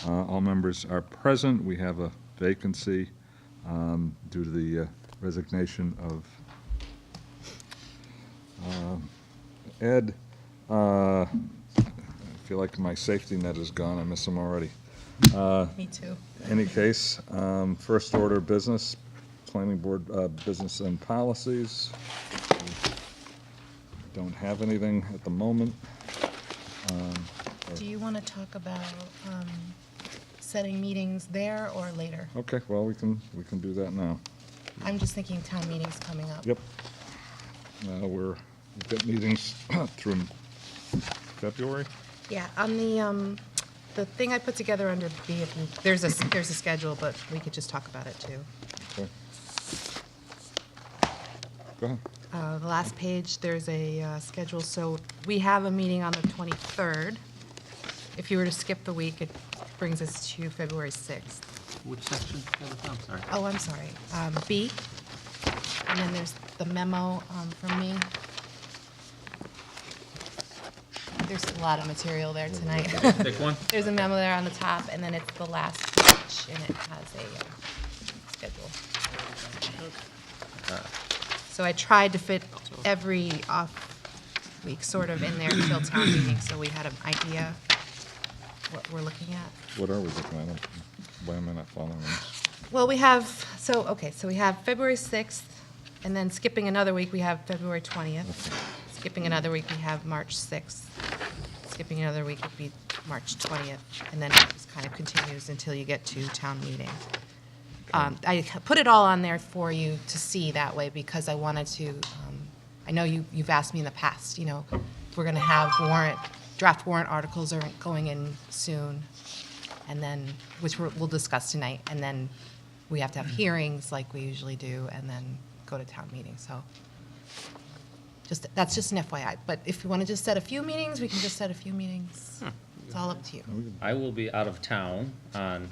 All members are present. We have a vacancy due to the resignation of Ed. I feel like my safety net is gone. I miss him already. Me too. Any case, first order of business, planning board business and policies. Don't have anything at the moment. Do you want to talk about setting meetings there or later? Okay, well, we can do that now. I'm just thinking town meeting's coming up. Yep. We've got meetings through February. Yeah, on the thing I put together under B, there's a schedule, but we could just talk about it too. Okay. Go ahead. The last page, there's a schedule, so we have a meeting on the 23rd. If you were to skip the week, it brings us to February 6th. Which section? I'm sorry. Oh, I'm sorry, B, and then there's the memo from me. There's a lot of material there tonight. Pick one. There's a memo there on the top, and then it's the last page, and it has a schedule. So I tried to fit every off week sort of in there until town meeting, so we had an idea what we're looking at. What are we looking at? Why am I not following this? Well, we have, so we have February 6th, and then skipping another week, we have February 20th. Skipping another week, we have March 6th. Skipping another week would be March 20th, and then it just kind of continues until you get to town meeting. I put it all on there for you to see that way because I wanted to, I know you've asked me in the past, you know, if we're going to have draft warrant articles are going in soon, and then, which we'll discuss tonight, and then we have to have hearings like we usually do, and then go to town meeting, so. That's just an FYI, but if you want to just set a few meetings, we can just set a few meetings. It's all up to you. I will be out of town on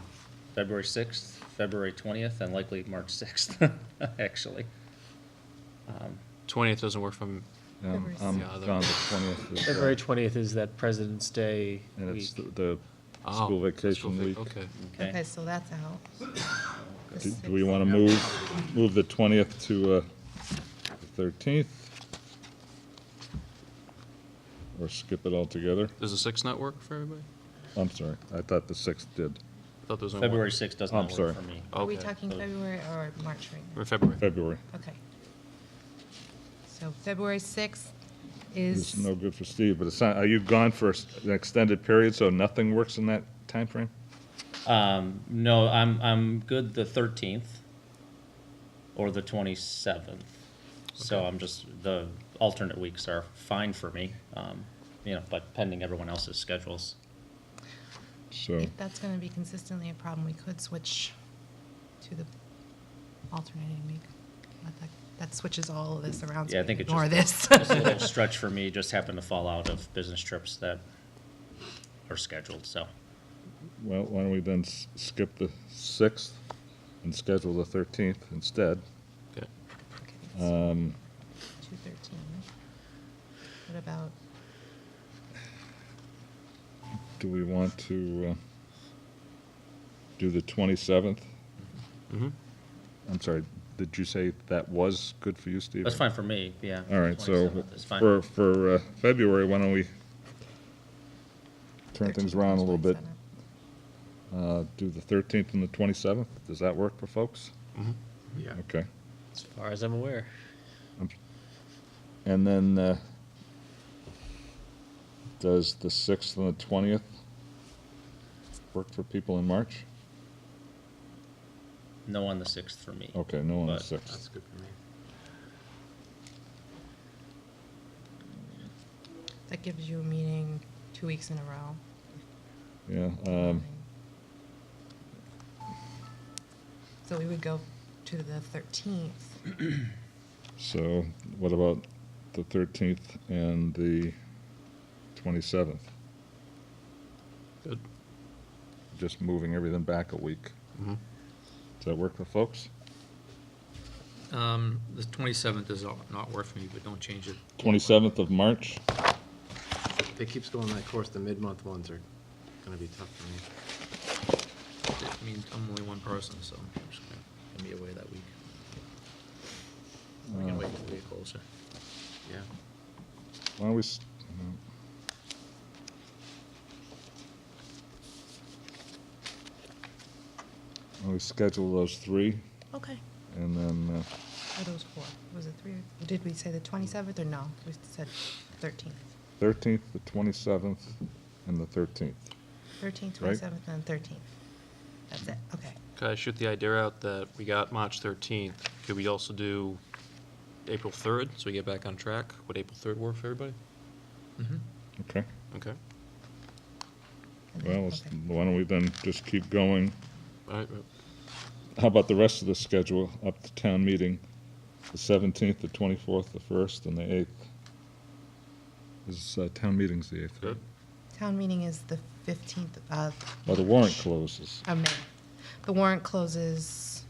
February 6th, February 20th, and likely March 6th, actually. 20th doesn't work for me. I'm Yeah, the- gone the 20th. is, February 20th is that President's Day And it's week. Oh, school vacation school week. Okay. Okay, so that's out. Do we want to move the 20th to the 13th? Or skip it altogether? Does the 6th not work for everybody? I'm sorry, I thought the 6th did. I thought there was no February 6th does not I'm sorry. work for me. Are we Okay. talking February or March right now? Or February. February. Okay. So February 6th It's is, no good for Steve, but it's not, are you gone for an extended period, so nothing works in that time frame? No, I'm good the 13th or the 27th. So I'm just, the alternate weeks are fine for me, you know, but pending everyone else's schedules. So, if that's going to be consistently a problem, we could switch to the alternating week. That switches all of this around, so Yeah, I we think can it ignore just, this. it's a little stretch for me, just happened to fall out of business trips that are scheduled, so. well, why don't we then skip the 6th and schedule the 13th instead? Okay. Okay, so 213. What about, Do we want to do the 27th? Mm-hmm. I'm sorry, did you say that was good for you, Steve? That's fine for me, yeah. All right, so 27th is fine. for February, why don't we turn things 13th, around a little bit? 27th? Do the 13th and the 27th? Does that work for folks? Yeah. Okay. As far as I'm aware. And then, does the 6th and the 20th work for people in March? No on the 6th for me. Okay, no on the But 6th. That's good for me. That gives you a meeting 2 weeks in a row. Yeah, So we would go to the 13th. so what about the 13th and the 27th? Good. Just moving everything back a week. Mm-hmm. Does that work for folks? The 27th does not work for me, but don't change it. 27th of March? If it keeps going that course, the mid-month ones are gonna be tough for me. mean, I'm only one person, so I'm just gonna be away that week. We can wait till we get closer. Yeah. Why don't we, why don't we schedule those three, Okay. and then, Or those four? Was it three? Did we say the 27th or no? We said 13th. 13th, the 27th, and the 13th. 13th, Right. 27th, and 13th. That's it, okay. Could I shoot the idea out that we got March 13th? Could we also do April 3rd, so we get back on track? Would April 3rd work for everybody? Okay, Okay. And then- well, let's- okay. why don't we then just keep going? All right. How about the rest of the schedule up to town meeting, the 17th, the 24th, the 1st, and the 8th? Is, town meeting's the 8th, right? Good. Town meeting is the 15th of Well, the warrant closes. May. The warrant closes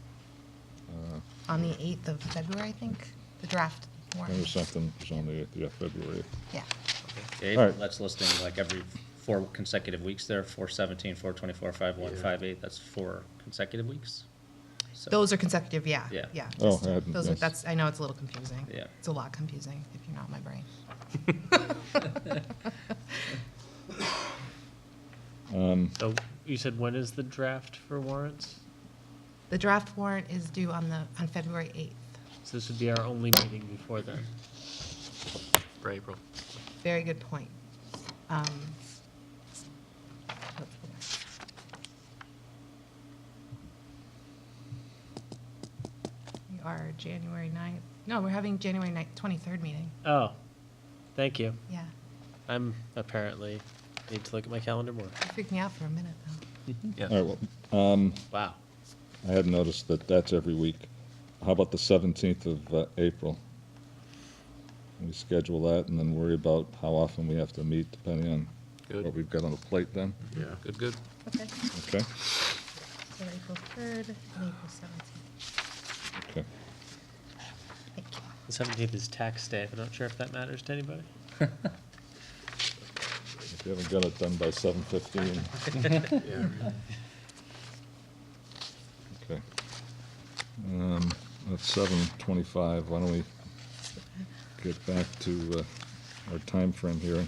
Uh, on the 8th of February, I think, the draft There was warrant. something, it was on the 8th, yeah, February 8th. Yeah. Okay, All right. that's listing like every 4 consecutive weeks there, 4/17, 4/24, 5/1, Yeah. 5/8, that's 4 consecutive weeks? So- Those are consecutive, yeah. Yeah. Yeah. Oh, just- I hadn't- Those are, yes. that's, I know it's a little confusing. Yeah. It's a lot confusing if you're not in my brain. So you said when is the draft for warrants? The draft warrant is due on February 8th. So this would be our only meeting before then. For April. Very good point. Let's go back. We are January 9th. No, we're having January 9th, 23rd meeting. Oh, thank you. Yeah. I'm apparently, need to look at my calendar more. You freaked me out for a minute, though. Yeah. All right, well, Wow. I had noticed that that's every week. How about the 17th of April? We schedule that and then worry about how often we have to meet, depending on what Good. we've got on the plate then, Yeah. Good. Okay. okay? So April 3rd and April 17th. Okay. Thank you. The 17th is tax day. I'm not sure if that matters to anybody. If you haven't got it done by 7:15, Yeah. okay. That's 7:25, why don't we get back to our time frame here?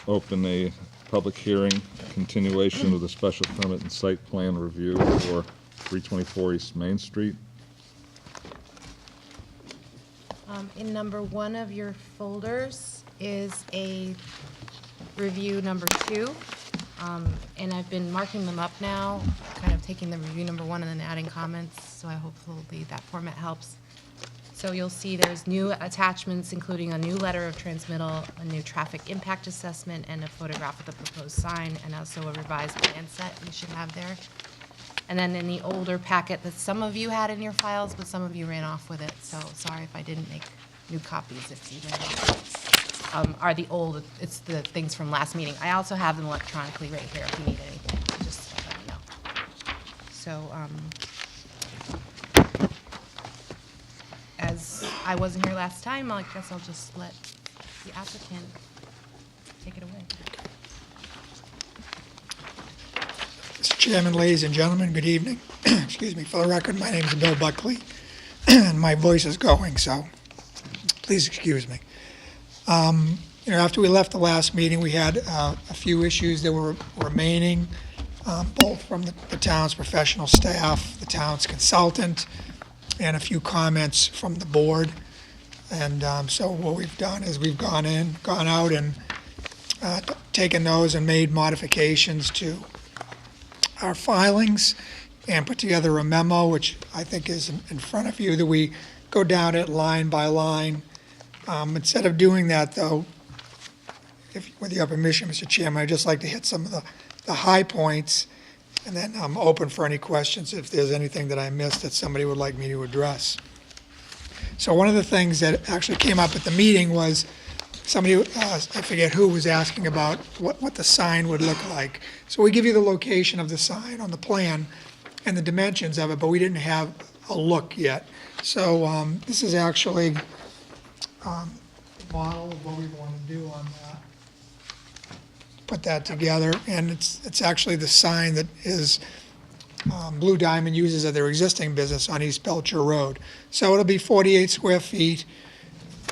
Open a public hearing, continuation of the special permit and site plan review for 324 East Main Street. In number 1 of your folders is a review number 2. And I've been marking them up now, kind of taking the review number 1 and then adding comments, so I hopefully that format helps. So you'll see there's new attachments, including a new letter of transmittal, a new traffic impact assessment, and a photograph of the proposed sign, and also a revised plan set you should have there. And then in the older packet that some of you had in your files, but some of you ran off with it, so sorry if I didn't make new copies if you ran off. Are the old, it's the things from last meeting. I also have them electronically right here if you need anything, just let me know. So, as I wasn't here last time, I guess I'll just let the applicant take it away. Mr. Chairman, ladies and gentlemen, good evening. Excuse me, for the record, my name is Bill Buckley, and my voice is going, so please excuse me. After we left the last meeting, we had a few issues that were remaining, both from the town's professional staff, the town's consultant, and a few comments from the board. And so what we've done is we've gone out and taken those and made modifications to our filings and put together a memo, which I think is in front of you, that we go down it line by line. Instead of doing that, though, with your permission, Mr. Chairman, I'd just like to hit some of the high points, and then I'm open for any questions if there's anything that I missed that somebody would like me to address. So one of the things that actually came up at the meeting was somebody, I forget who, was asking about what the sign would look like. So we give you the location of the sign on the plan and the dimensions of it, but we didn't have a look yet. So this is actually the model of what we want to do on that. Put that together, and it's actually the sign that is Blue Diamond uses at their existing business on East Belcher Road. So it'll be 48 square feet,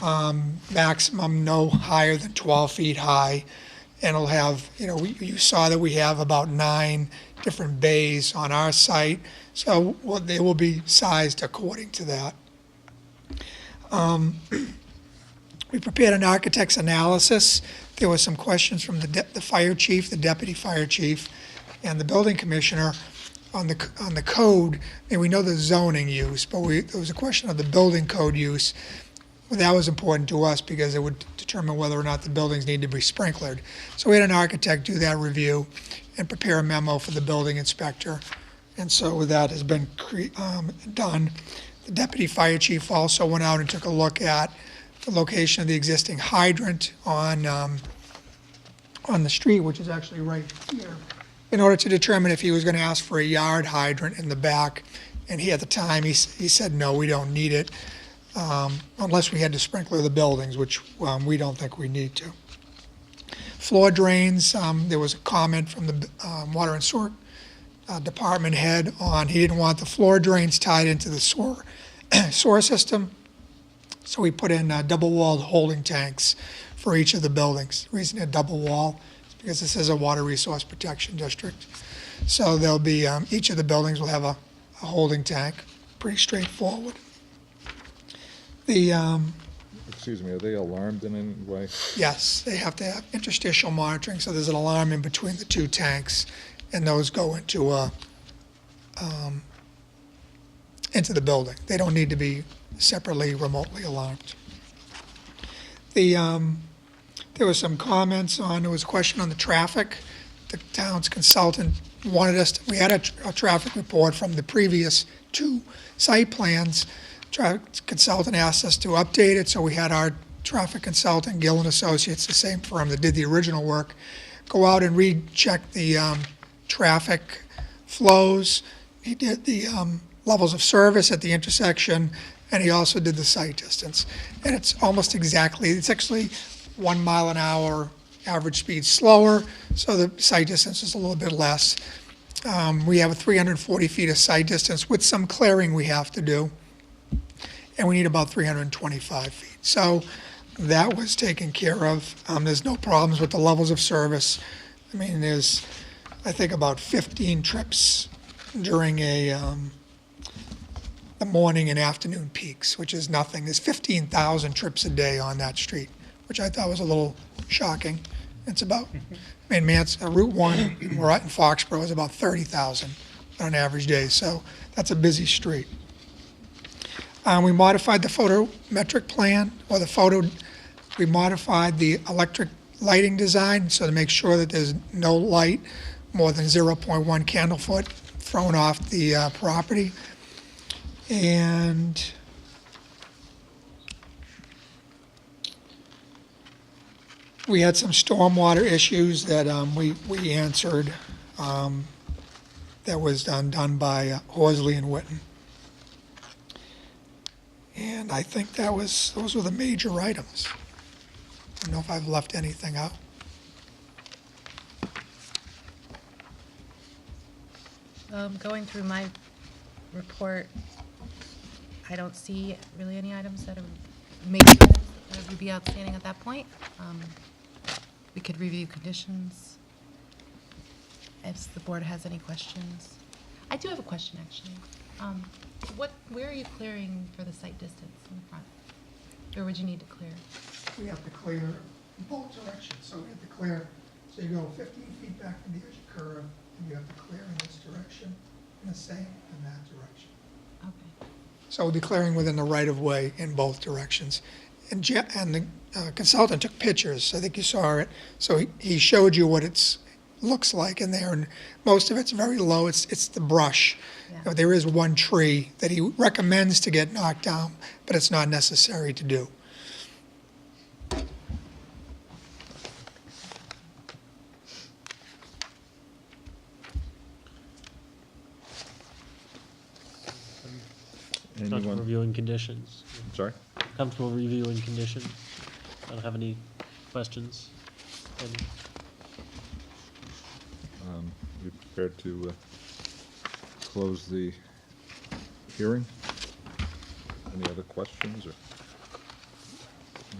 maximum no higher than 12 feet high. And it'll have, you saw that we have about 9 different bays on our site. So they will be sized according to that. We prepared an architect's analysis. There were some questions from the fire chief, the deputy fire chief, and the building commissioner on the code. And we know the zoning use, but there was a question of the building code use. Well, that was important to us because it would determine whether or not the buildings need to be sprinklered. So we had an architect do that review and prepare a memo for the building inspector. And so that has been done. The deputy fire chief also went out and took a look at the location of the existing hydrant on the street, which is actually right here, in order to determine if he was going to ask for a yard hydrant in the back. And at the time, he said, no, we don't need it, unless we had to sprinkler the buildings, which we don't think we need to. Floor drains, there was a comment from the water and sewer department head on, he didn't want the floor drains tied into the sewer system. So we put in double-walled holding tanks for each of the buildings. The reason they're double wall is because this is a water resource protection district. So there'll be, each of the buildings will have a holding tank, pretty straightforward. Excuse me, are they alarmed in any way? Yes, they have to have interstitial monitoring, so there's an alarm in between the 2 tanks, and those go into the building. They don't need to be separately remotely alarmed. There was some comments there was a question on the traffic. The town's consultant wanted us we had a traffic report from the previous 2 site plans. Traffic consultant asked us to update it, so we had our traffic consultant, Gill and Associates, the same firm that did the original work, go out and recheck the traffic flows. He did the levels of service at the intersection, and he also did the sight distance. And it's actually 1 mile an hour average speed slower, so the sight distance is a little bit less. We have a 340 feet of sight distance with some clearing we have to do, and we need about 325 feet. So that was taken care of. There's no problems with the levels of service. I mean, there's, I think, about 15 trips during the morning and afternoon peaks, which is nothing. There's 15,000 trips a day on that street, which I thought was a little shocking. It's about, Route 1, we're out in Foxborough, is about 30,000 on an average day, so that's a busy street. We modified the photometric plan, we modified the electric lighting design, so to make sure that there's no light more than 0.1 candle foot thrown off the property. And we had some stormwater issues that we answered. That was done by Horsley and Witten. And I think those were the major items. I don't know if I've left anything out. Going through my report, I don't see really any items that are major items that would be outstanding at that point. We could review conditions if the board has any questions. I do have a question, actually. Where are you clearing for the site distance in the front? Or would you need to clear? We have to clear in both directions, so we have to clear, so you go 15 feet back from the edge of curve, and you have to clear in this direction, and the same in that direction. Okay. So we'll be clearing within the right-of-way in both directions. And the consultant took pictures, I think you saw it, so he showed you what it looks like in there, and most of it's very low, it's the brush. Yeah. There is one tree that he recommends to get knocked down, but it's not necessary to do. Comfortable Anyone? reviewing conditions. Sorry? Comfortable reviewing conditions. I don't have any questions. You prepared to close the hearing. Any other questions, or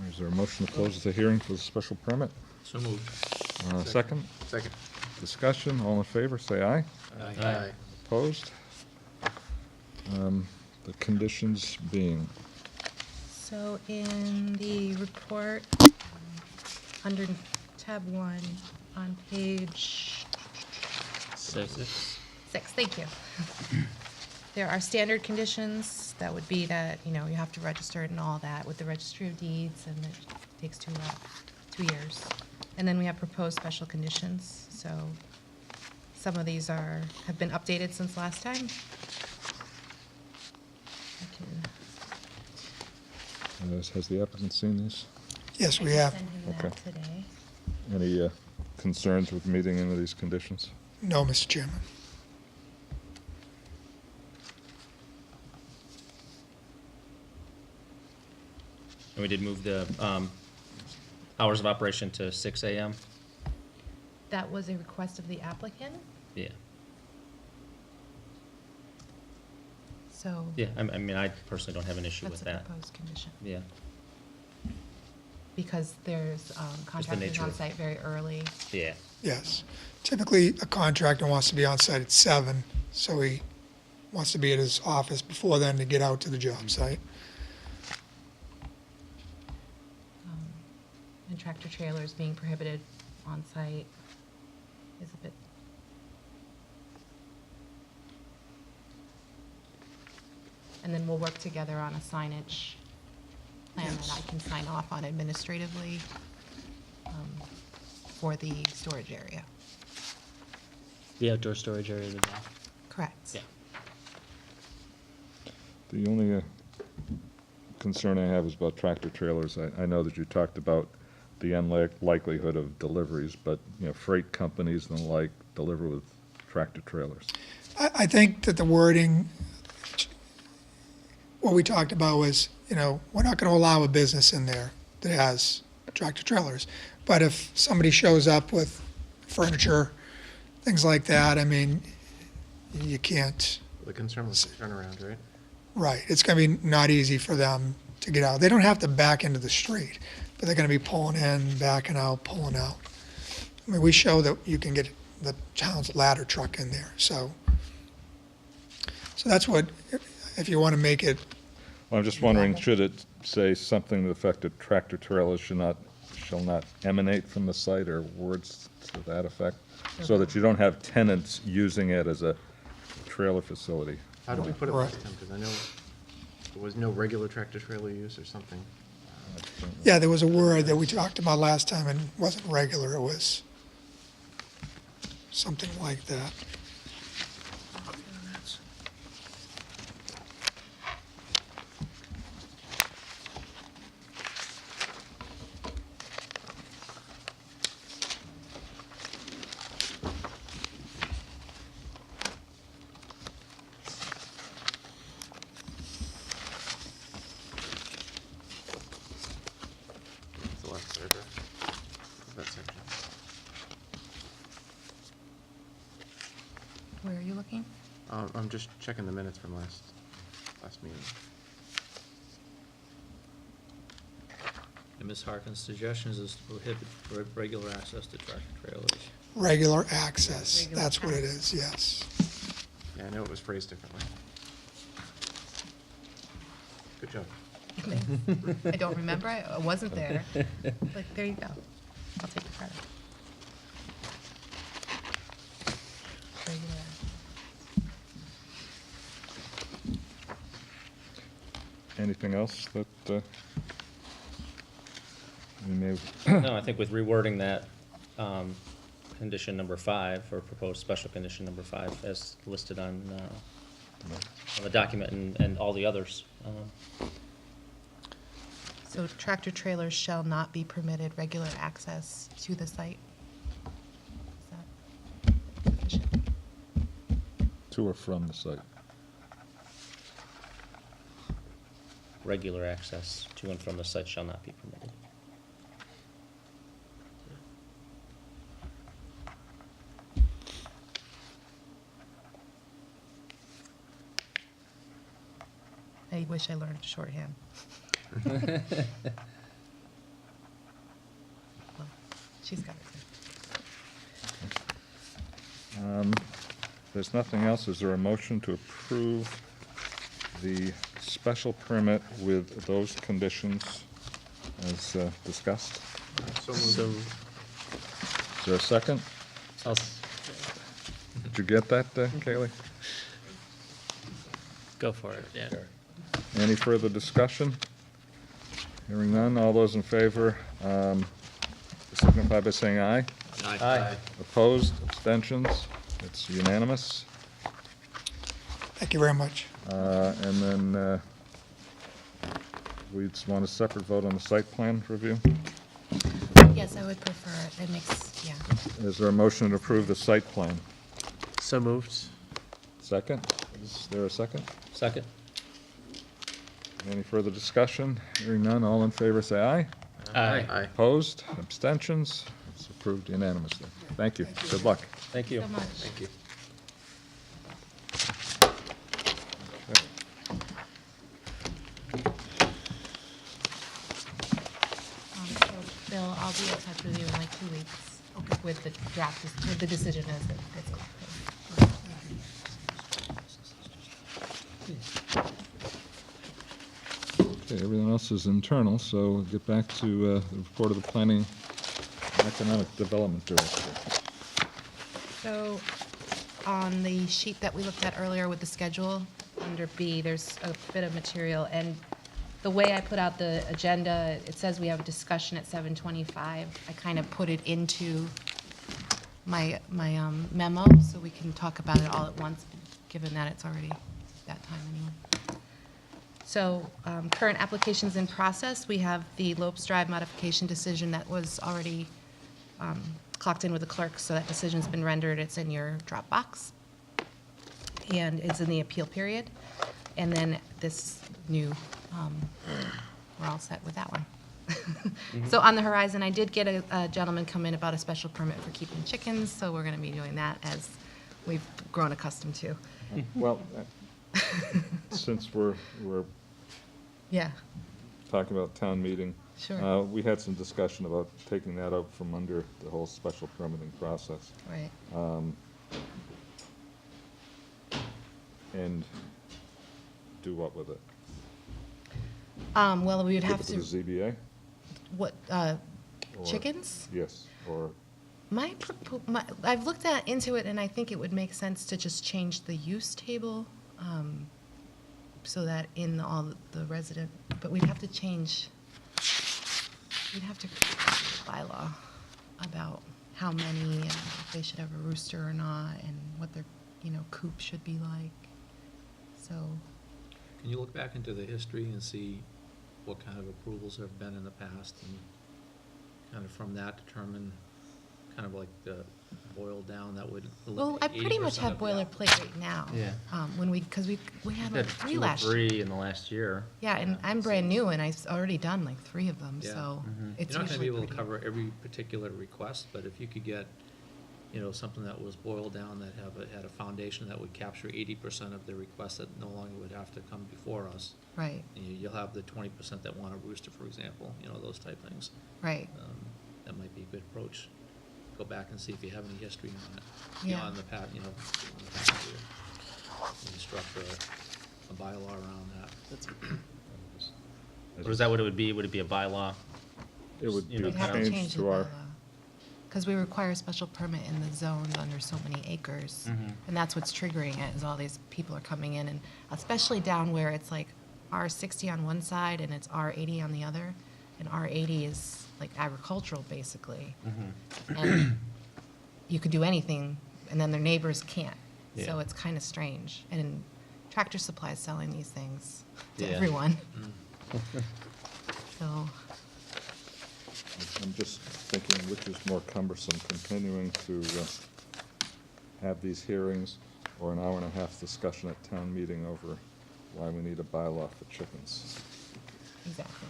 is there a motion to close the hearing for the special permit? So moved. Second? Second. Discussion, all in favor, say aye. Aye. Opposed? The conditions being, So in the report, under tab 1, on page 6. 6, thank you. There are standard conditions, that would be that, you know, you have to register it and all that with the registry of deeds, and it takes 2 years. And then we have proposed special conditions, so some of these have been updated since last time. I can has the applicant seen these? Yes, we have. send him that Okay. today. Any concerns with meeting any of these conditions? No, Mr. Chairman. And we did move the hours of operation to 6 AM? That was a request of the applicant, Yeah. so. Yeah, I mean, I personally don't have an issue with That's a that. proposed condition, Yeah. because there's contractors nature on of- site very early. Yeah. Yes. Typically, a contractor wants to be on site at 7, so he wants to be at his office before then to get out to the job site. And tractor trailers being prohibited on site is a bit. And then we'll work together on a signage plan that I can sign off on administratively for the storage area. The outdoor storage area in the back. Correct. Yeah. The only concern I have is about tractor trailers. I know that you talked about the unlikelihood of deliveries, but, you know, freight companies and the like deliver with tractor trailers. I think that the wording, what we talked about was, you know, we're not going to allow a business in there that has tractor trailers. But if somebody shows up with furniture, things like that, I mean, you can't, The concern was the turnaround, right? right, it's going to be not easy for them to get out. They don't have to back into the street, but they're going to be pulling in, backing out, pulling out. I mean, we show that you can get the town's ladder truck in there, so that's what, if you want to make it, Well, I'm just wondering, should it say something to the effect that tractor trailers shall not emanate from the site, or words to that effect? So that you don't have tenants using it as a trailer facility. How did we put it Right. last time? Because I know there was no regular tractor trailer use or something. yeah, there was a word that we talked about last time and it wasn't regular, it was something like that. It's the last paragraph of that section. Where are you looking? I'm just checking the minutes from last meeting. And Ms. Harkin's suggestions is to prohibit regular access to tractor trailers. Regular access, Regular that's what it access. is, yes. Yeah, I know it was phrased differently. Good job. I don't remember, I wasn't there. Like, there you go. I'll take the credit. Regular. Anything else that we may, No, I think with rewording that, condition number 5, or proposed special condition number 5, as listed on the document and all the others. So tractor trailers shall not be permitted regular access to the site? Is that sufficient? to or from the site. Regular access to and from the site shall not be permitted. I wish I learned shorthand. Well, she's got it. If there's nothing else, is there a motion to approve the special permit with those conditions as discussed? So, Is there a second? Did you get that, Kaylee? go for it, yeah. Any further discussion? Hearing none, all those in favor signify by saying aye. Aye. Opposed, abstentions, it's unanimous. Thank you very much. And then we just want a separate vote on the site plan review. Yes, I would prefer it. It makes, yeah. Is there a motion to approve the site plan? So moved. Second? Is there a second? Second? Any further discussion? Hearing none, all in favor say aye. Aye. Opposed, abstentions, it's approved unanimously. Thank you, good luck. Thank you. So much. Thank you. So, Bill, I'll be in touch with you in like 2 weeks with the draft, with the decision as it gets collected. Okay, everything else is internal, so we'll get back to the report of the Planning and Economic Development Director. So, on the sheet that we looked at earlier with the schedule, under B, there's a bit of material, and the way I put out the agenda, it says we have a discussion at 7:25. I kind of put it into my memo, so we can talk about it all at once, given that it's already that time anyway. So, current applications in process, we have the Lopes Drive modification decision that was already clocked in with the clerk, so that decision's been rendered, it's in your Dropbox, and it's in the appeal period. And then this new, we're all set with that one. So on the horizon, I did get a gentleman come in about a special permit for keeping chickens, so we're gonna be doing that as we've grown accustomed to. Well, since we're Yeah, talking about town meeting, sure, we had some discussion about taking that out from under the whole special permitting process. right. And do what with it? Well, we would have Give it to, to the ZBA? what, Or- chickens? Yes, or, I've looked into it, and I think it would make sense to just change the use table, so that in all the resident, but we'd have to change, we'd have to bylaw about how many, and if they should have a rooster or not, and what their, coop should be like, so. Can you look back into the history and see what kind of approvals have been in the past, and kind of from that determine, kind of like the boil down that would Well, eliminate I pretty much 80% have of the boilerplate right now. Yeah. Because we had like Had 3 2 or last year. 3 in the last year. Yeah, and I'm brand new, and I've already done like 3 of them, Yeah. so Mhm. it's You're not gonna be usually able to pretty. cover every particular request, but if you could get, something that was boiled down, that had a foundation that would capture 80% of the requests that no longer would have to come before us. Right, And you'll have the 20% that want a rooster, for example, those type things. right. That might be a good approach. Go back and see if you have any history on it. Yeah. On the past, on the past year. Maybe structure a bylaw around that. Or is that what it would be? Would it be a bylaw? it would You be know, We'd have to kind of- change changed the to our, bylaw. Because we require a special permit in the zones under so many acres. Mhm. And that's what's triggering it, is all these people are coming in, and especially down where it's like R60 on one side and it's R80 on the other. And R80 is like agricultural, basically. And you could do anything, and then their neighbors can't. So Yeah. it's kind of strange. And Tractor Supply is selling these things to Yeah. everyone. So, I'm just thinking which is more cumbersome, continuing to have these hearings or an hour and a half discussion at town meeting over why we need a bylaw for chickens. exactly.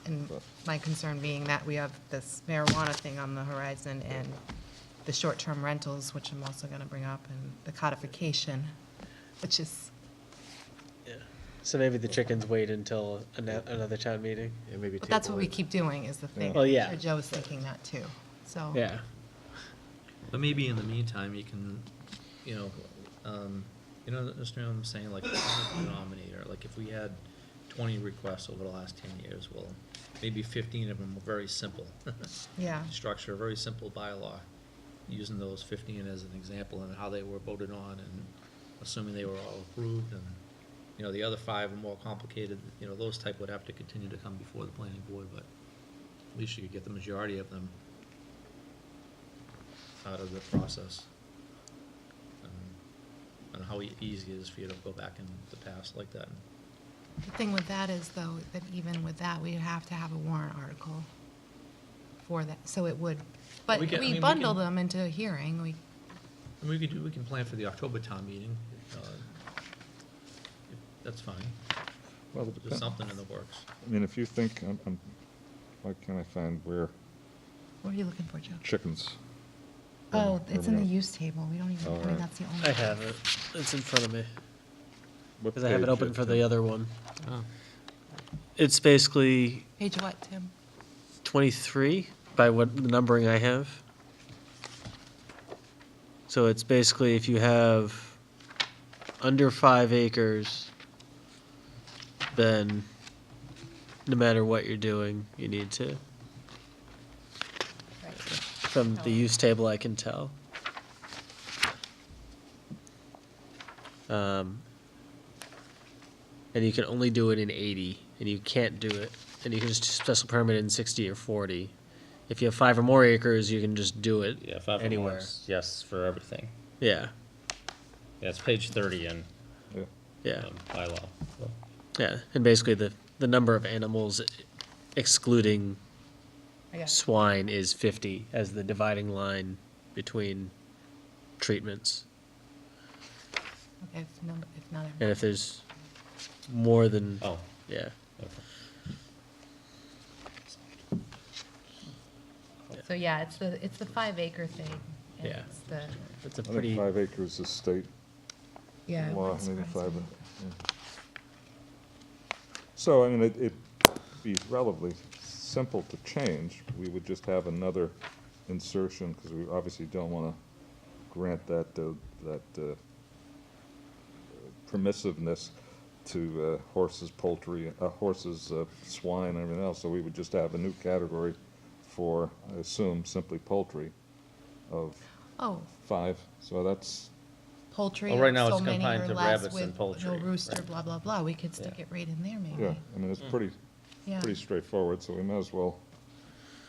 And But- my concern being that we have this marijuana thing on the horizon and the short-term rentals, which I'm also gonna bring up, and the codification, which is, Yeah. So maybe the chickens wait until another town meeting? Yeah, maybe But that's table what we it. keep doing, is the thing. Well, yeah. I'm sure Joe's thinking that too, so. Yeah. But maybe in the meantime, you can, understand what I'm saying, like, common denominator, like if we had 20 requests over the last 10 years, well, maybe 15 of them were very simple. Yeah. Structure a very simple bylaw, using those 15 as an example and how they were voted on and assuming they were all approved and, the other 5 are more complicated, those type would have to continue to come before the planning board, but at least you could get the majority of them out of the process. And how easy it is for you to go back in the past like that. The thing with that is, though, that even with that, we'd have to have a warrant article for that, so it would, but We can- I mean, we we bundle can- them into a hearing, And we can plan for the October town meeting. That's fine. Well, it There's depends. something in the works. I mean, if you think, why can't I find where what are you looking for, Joe? chickens? Oh, it's in the Terminal. use table, we don't even, I All mean, right. that's the only. I have it. It's in front of me. What Because I have it page open is for it? the other one. Oh. It's basically Page what, Tim? 23 by what the numbering I have. So it's basically if you have under 5 acres, then no matter what you're doing, you need to. From the use table, I can tell. And you can only do it in 80, and you can't do it, and you can just special permit in 60 or 40. If you have 5 or more acres, you can just do it Yeah, 5 or more, anywhere. is yes, for everything. Yeah, Yeah, it's page 30 in Yeah. yeah, bylaw. So, yeah. And basically, the number of animals excluding I got it. swine is 50 as the dividing line between treatments. Okay, if not, And if there's more than, Oh, yeah, okay. so yeah, it's the 5 acre thing. and Yeah. It's the, it's a I think pretty, 5 acres is state yeah. it law, wouldn't maybe surprise 5. me. Yeah. So, I mean, it'd be relatively simple to change. We would just have another insertion, because we obviously don't want to grant that permissiveness to horses, poultry, horses, swine, and everything else. So we would just have a new category for, I assume, simply poultry of Oh, 5. So that's, poultry, Well, right now so it's many confined or to less rabbits and with poultry, no rooster, right. blah, blah, blah. We could stick Yeah. it right in there, maybe. yeah, I mean, it's pretty Yeah. pretty straightforward, so we might as well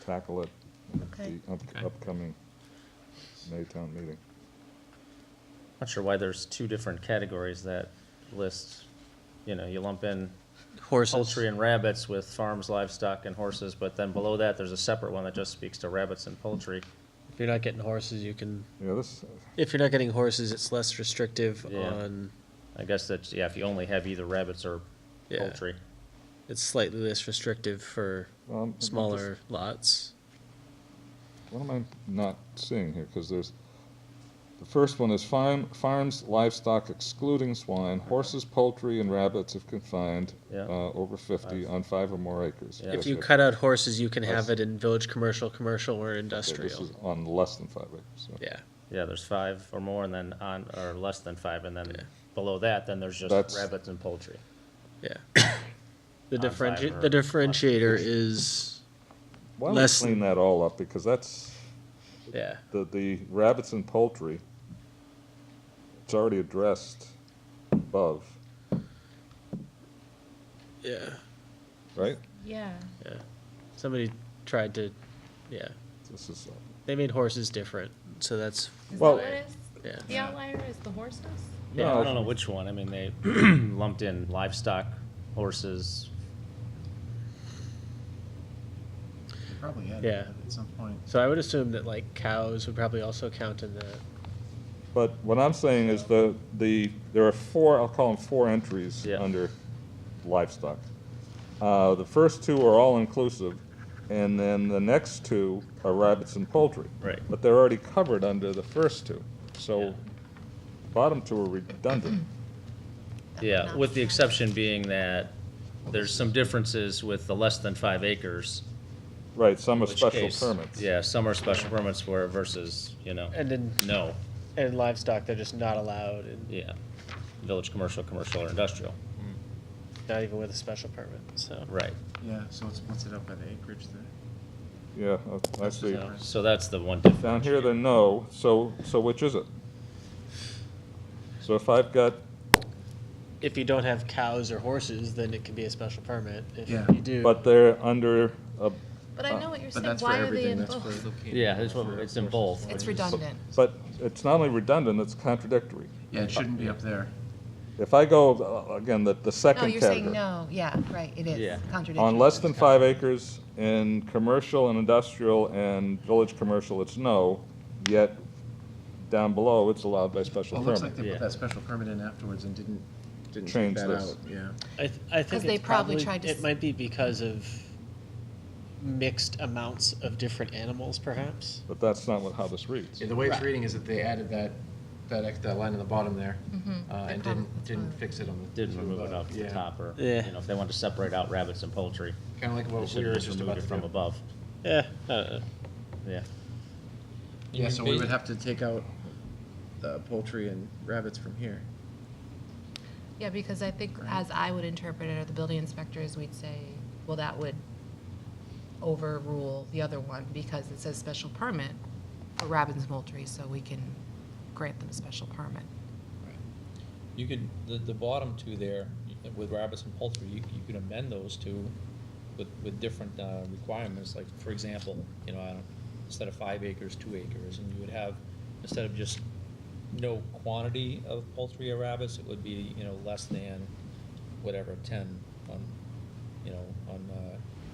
tackle it at Okay. the Okay. upcoming Maytown meeting. Not sure why there's 2 different categories that list, you lump in horses. poultry and rabbits with farms, livestock, and horses, but then below that, there's a separate one that just speaks to rabbits and poultry. If you're not getting horses, you can, Yeah, this, if you're not getting horses, it's less restrictive Yeah. on, I guess that's, yeah, if you only have either rabbits or Yeah. poultry. it's slightly less restrictive for I'm smaller lots. what am I not seeing here? Because there's, the first one is farms, livestock excluding swine, horses, poultry, and rabbits if confined, Yeah. over 50 on 5 or more acres. Yeah. If Yes, you yes. cut out horses, you can have That's- it in village commercial, or Okay, industrial. This is on less than 5 acres, so. Yeah, Yeah, there's 5 or more, and then or less than 5, and Yeah. then below that, then there's just That's- rabbits and poultry. yeah. The On 5 or the differentiator is, Why don't we Less clean that all up, because that's, yeah, the rabbits and poultry, it's already addressed above, yeah, right? Yeah. yeah. Somebody tried to, yeah, This is, they made horses different, so that's, Is Well- that what it is? yeah. The outlier is the horses? Yeah, No. I don't know which one. I mean, they lumped in livestock, horses. Probably had Yeah. it at some point. So I would assume that like cows would probably also count in that. but what I'm saying is there are 4, I'll call them 4 entries Yeah. under livestock. The first 2 are all inclusive, and then the next 2 are rabbits and poultry. Right. But they're already covered under the first 2, Yeah. so bottom 2 are redundant. that would Yeah, not with the be exception being that there's some differences with the less than 5 acres. Right, some in are which special case- permits. Yeah, some are special permits where versus, And then, no, and livestock, they're just not allowed, and yeah. Village commercial, commercial or industrial, not even with a special permit, so. right. Yeah, so it splits it up by the acreage there. Yeah, I see. So that's the one difference. Down here, they're no, so which is it? So if I've got, If you don't have cows or horses, then it can be a special permit. If Yeah. you do. but they're under a, But I know what you're But saying, that's for why are they everything, in that's both? for. Yeah, it's in both. It's redundant. but it's not only redundant, it's contradictory. Yeah, it shouldn't be up there. If I go, again, the No, second you're saying category. no, yeah, right, it Yeah. is contradictory. On less than 5 acres in commercial and industrial and village commercial, it's no, yet down below, it's allowed by special Well, it looks like permit. they Yeah. put that special permit in afterwards and didn't take Change that this. out, yeah. I think 'Cause they it's probably tried to it s- might be because of mixed amounts of different animals, perhaps. But that's not how this reads. Yeah, the way it's Right. reading is that they added that line in the bottom there, and That's didn't fine. fix it on the. Didn't remove it off the Yeah. top, or, Yeah. if they wanted to separate out rabbits and poultry, Kinda like they what we should were have just just about removed to it from do. above. Yeah. Yeah. Yeah, so we would have to take out poultry and rabbits from here. Yeah, because I think as I would interpret it, or the building inspectors, we'd say, well, that would overrule the other one because it says special permit for rabbits and poultry, so we can grant them a special permit. You could, the bottom two there, with rabbits and poultry, you could amend those two with different requirements, like, for example, I don't, instead of 5 acres, 2 acres, and you would have, instead of just no quantity of poultry or rabbits, it would be, less than whatever, 10 on, on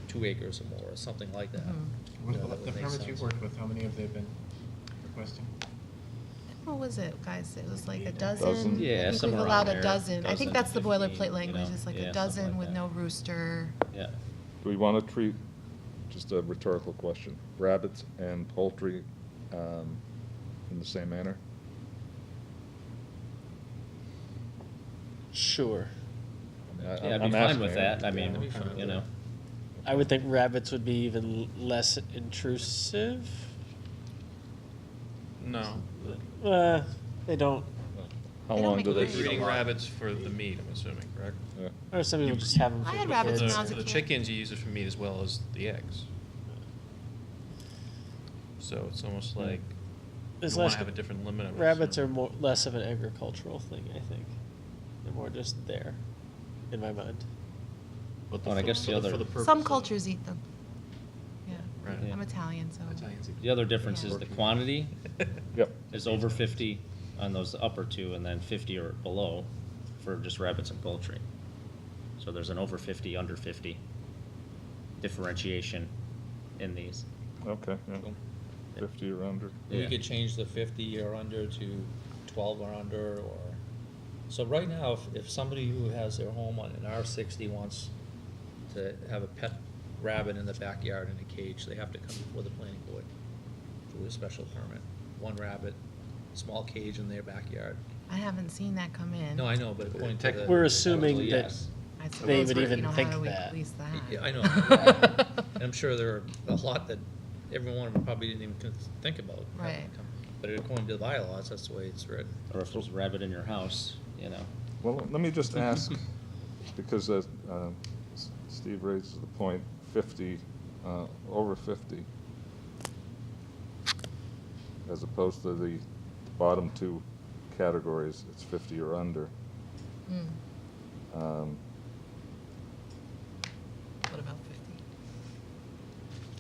2 acres or more, or something like that. What You know, about that the would make permits you've sense. worked with, how many have they been requesting? What was it, guys? It was like a Dozen? dozen? Yeah, I think we've somewhere around allowed there, a dozen. I think that's the 15, boilerplate language. It's like yeah, a something dozen like with that. no rooster. Yeah. Do we want to treat, just a rhetorical question, rabbits and poultry in the same manner? Sure. I mean, Yeah, I'd I'm be fine asking. with that, I mean, I'd be fine with that. I would think rabbits would be even less intrusive. No. They don't, How They don't long make do they? noise. Breeding rabbits for the meat, I'm assuming, correct? Yeah. or some people just have them for I had the rabbits kids. when I was a The kid. chickens, you use it for meat as well as the eggs. So it's almost like There's you wanna less- have a different limit of. Rabbits are less of an agricultural thing, I think. They're more just there, in my mind. Well, I guess the other- Some cultures eat them. Yeah. Right. Yeah. I'm Italian, so. The other difference is the quantity Yep, is over 50 on those upper two, and then 50 or below for just rabbits and poultry. So there's an over 50, under 50 differentiation in these. okay, yeah. 50 or under. We Yeah. could change the 50 or under to 12 or under, or, so right now, if somebody who has their home on an R60 wants to have a pet rabbit in the backyard in a cage, they have to come before the planning board for a special permit. One rabbit, small cage in their backyard. I haven't seen that come in. No, I know, but according to the. We're assuming Technically, that yes. I they suppose, would but, even how think do we that. police that? Yeah, I know. And I'm sure there are a lot that every one of them probably didn't even think about. having Right. come. But according to the bylaws, that's the way it's written. Or if there's a rabbit in your house, Well, let me just ask, because Steve raises the point, 50, over 50, as opposed to the bottom two categories, it's 50 or under. Hmm. Um, What about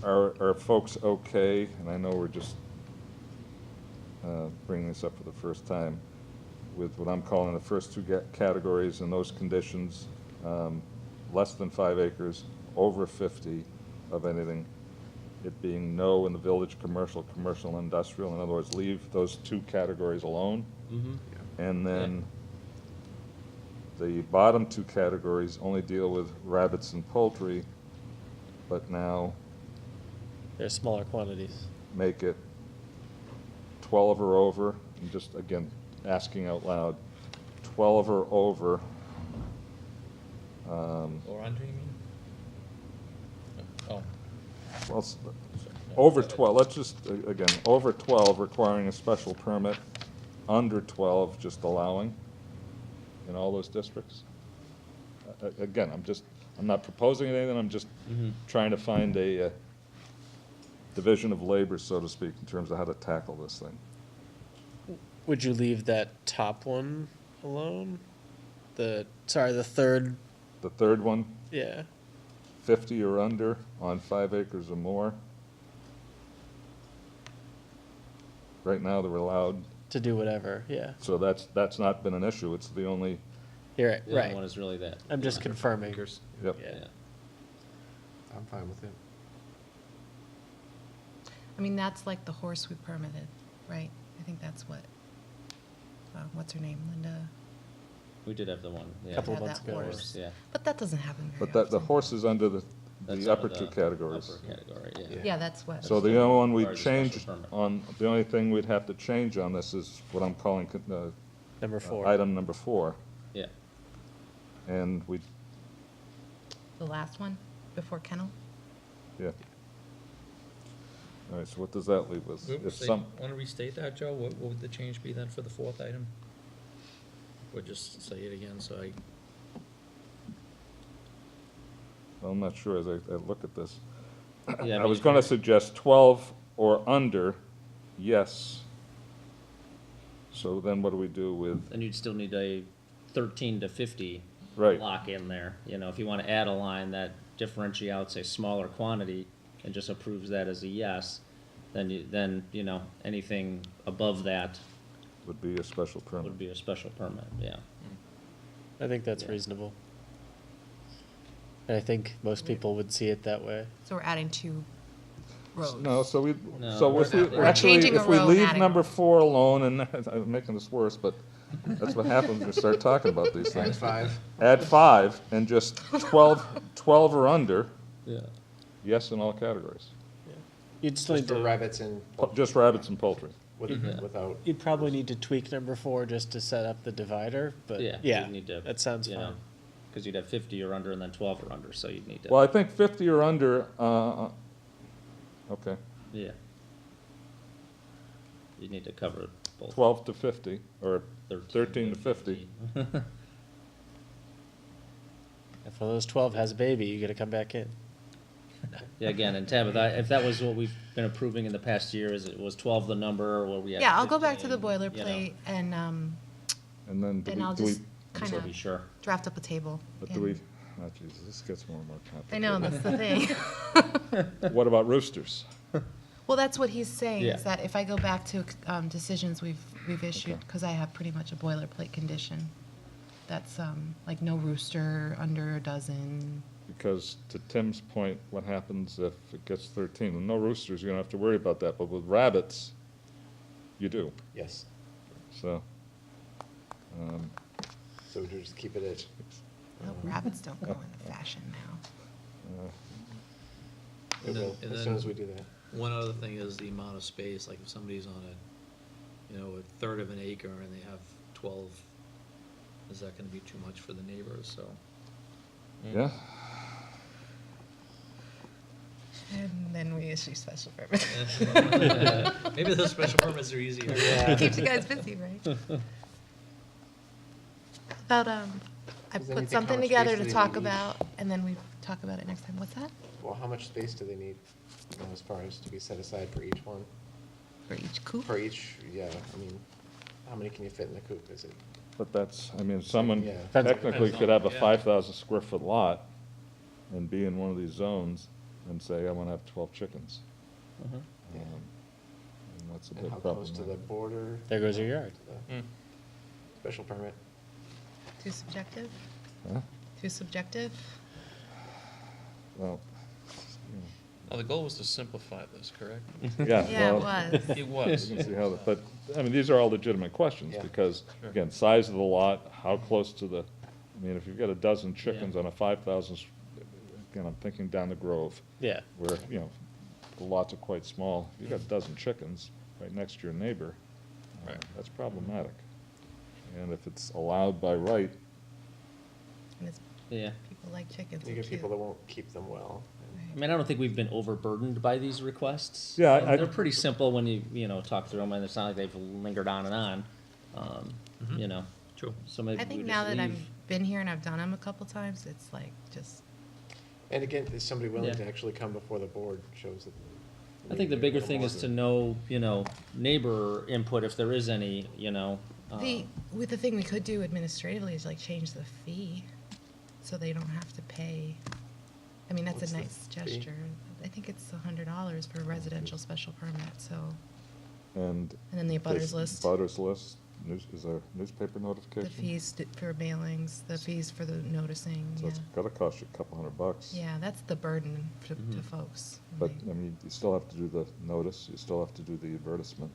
50? Are folks okay, and I know we're just bringing this up for the first time, with what I'm calling the first two categories and those conditions, less than 5 acres, over 50 of anything, it being no in the village, commercial, commercial, industrial, in other words, leave those two categories alone? And then the bottom two categories only deal with rabbits and poultry, but now They're smaller quantities. make it 12 or over, and just, again, asking out loud, 12 or over Or under, you mean? Oh, Well, over 12, let's just, again, over 12 requiring a special permit, under 12 just allowing in all those districts? Again, I'm not proposing anything, I'm just trying to find a division of labor, so to speak, in terms of how to tackle this thing. Would you leave that top one alone? The third, The third one, yeah. 50 or under on 5 acres or more. Right now, they're allowed, To do whatever, yeah. so that's not been an issue, it's the only, You're right, The only right. one is really that. I'm just confirming. Acres. yep. Yeah. Yeah. I'm fine with it. I mean, that's like the horse we permitted, right? I think that's what's her name, Linda? We did have the one, yeah. Couple Had of months that ago. horse. Yeah. But that doesn't happen very But that, the often. horse is under That's the upper under two the categories. Upper category, yeah. Yeah, that's what. So the only one we'd Requires a special change permit. on, the only thing we'd have to change on this is what I'm calling, Number 4. item number 4. Yeah. And we, The last one, before kennel? yeah. All right, so what does that leave us? If some, want to restate that, Joe? What would the change be then for the fourth item? Or just say it again, so I, I'm not sure as I look at this. Yeah, I mean, was if gonna you're- suggest 12 or under, yes. So then what do we do with, Then you'd still need a 13 to 50 right, lock in there. You know, if you want to add a line that differentiates a smaller quantity and just approves that as a yes, then, you know, anything above that would be a special permit. would be a special permit, yeah. I think that's Yeah. reasonable. And I think most people would see it that way. So we're adding 2 rows. No, so we, No, so we're if we, not- We're actually, changing a if we row and leave adding number one. 4 alone, and I'm making this worse, but that's what happens when we start talking about these Add things. 5. Add 5 and just 12 or under, Yeah. yes in all categories. You'd still Just need for to, rabbits and, Just rabbits and poultry. Yeah. without, you'd probably need to tweak number 4 just to set up the divider, but Yeah. yeah, you'd need to, that sounds you know, fine. because you'd have 50 or under and then 12 or under, so you'd need to. Well, I think 50 or under, okay, Yeah. You'd need to cover both. 12 to 50, or 13 to 50. If one of those 12 has a baby, you gotta come back in. Yeah, again, and Tabitha, if that was what we've been approving in the past year, is it was 12 the number, or we had Yeah, I'll go back to the 15, you know, boilerplate and And then do and I'll we, just I'm kind So of be sure. draft up a table. but do we, and- oh Jesus, this gets more and more complicated. I know, that's the thing. What about roosters? Well, that's what he's saying, Yeah. is that if I go back to decisions we've issued, Okay. because I have pretty much a boilerplate condition, that's like no rooster under a dozen. Because to Tim's point, what happens if it gets 13? With no roosters, you don't have to worry about that, but with rabbits, you do, yes. so. So we just keep it at, No, rabbits don't go into fashion now. it And then- will, and as then- soon as we do that. one other thing is the amount of space, like if somebody's on a, you know, a third of an acre and they have 12, is that gonna be too much for the neighbors, so? Yeah, And then we issue special permits. Maybe those special permits are easier. Keeps you guys busy, right? About, I Does put anything- how something much together space do to they talk need each? about, and then we talk about it next time. What's that? Well, how much space do they need, you know, as far as to be set aside for each one? For each coop? For each, yeah, I mean, how many can you fit in the coop? Is it, but that's, I mean, someone Yeah. technically could have a Yeah. 5,000 square foot lot and be in one of these zones and say, I want to have 12 chickens. Mhm. yeah. And that's a And bit how close to the problematic. border? There goes your yard. The Special permit? Too subjective? Huh? Too subjective? Well, Now, the goal was to simplify this, correct? yeah, Yeah, it well, was. It was. you can see how, but, I mean, these are all legitimate questions, Yeah. because, Sure. again, size of the lot, how close to the, I mean, if you've got a dozen chickens on a 5,000, again, I'm thinking down the Grove, Yeah. where, you know, the lots are quite small, you've got a dozen chickens right next to your neighbor, Right. that's problematic. And if it's allowed by right, And it's Yeah. People like chickens. You they're get people cute. that won't keep them well. I mean, I don't think we've been overburdened by these requests. Yeah, I- They're pretty simple when you know, talk through them, and it's not like they've lingered on and on, you know. True. So maybe I we think just now that I've leave. been here and I've done them a couple times, it's like just, And again, is somebody willing Yeah. to actually come before the board shows that. I think the maybe bigger they're thing more is to than- know, you know, neighbor input, if there is any, you know. with the thing we could do administratively is like change the fee, so they don't have to pay. I mean, that's What's a the nice fee? gesture. I think it's $100 for a residential special permit, so, And. and then the abutters this list. Butters list, is there newspaper The notification? fees for mailings, the fees for the noticing, So yeah. it's gotta cost you a couple $100. Yeah, that's the burden to Mhm. folks. But, Like, I mean, you still have to do the notice, you still have to do the advertisement.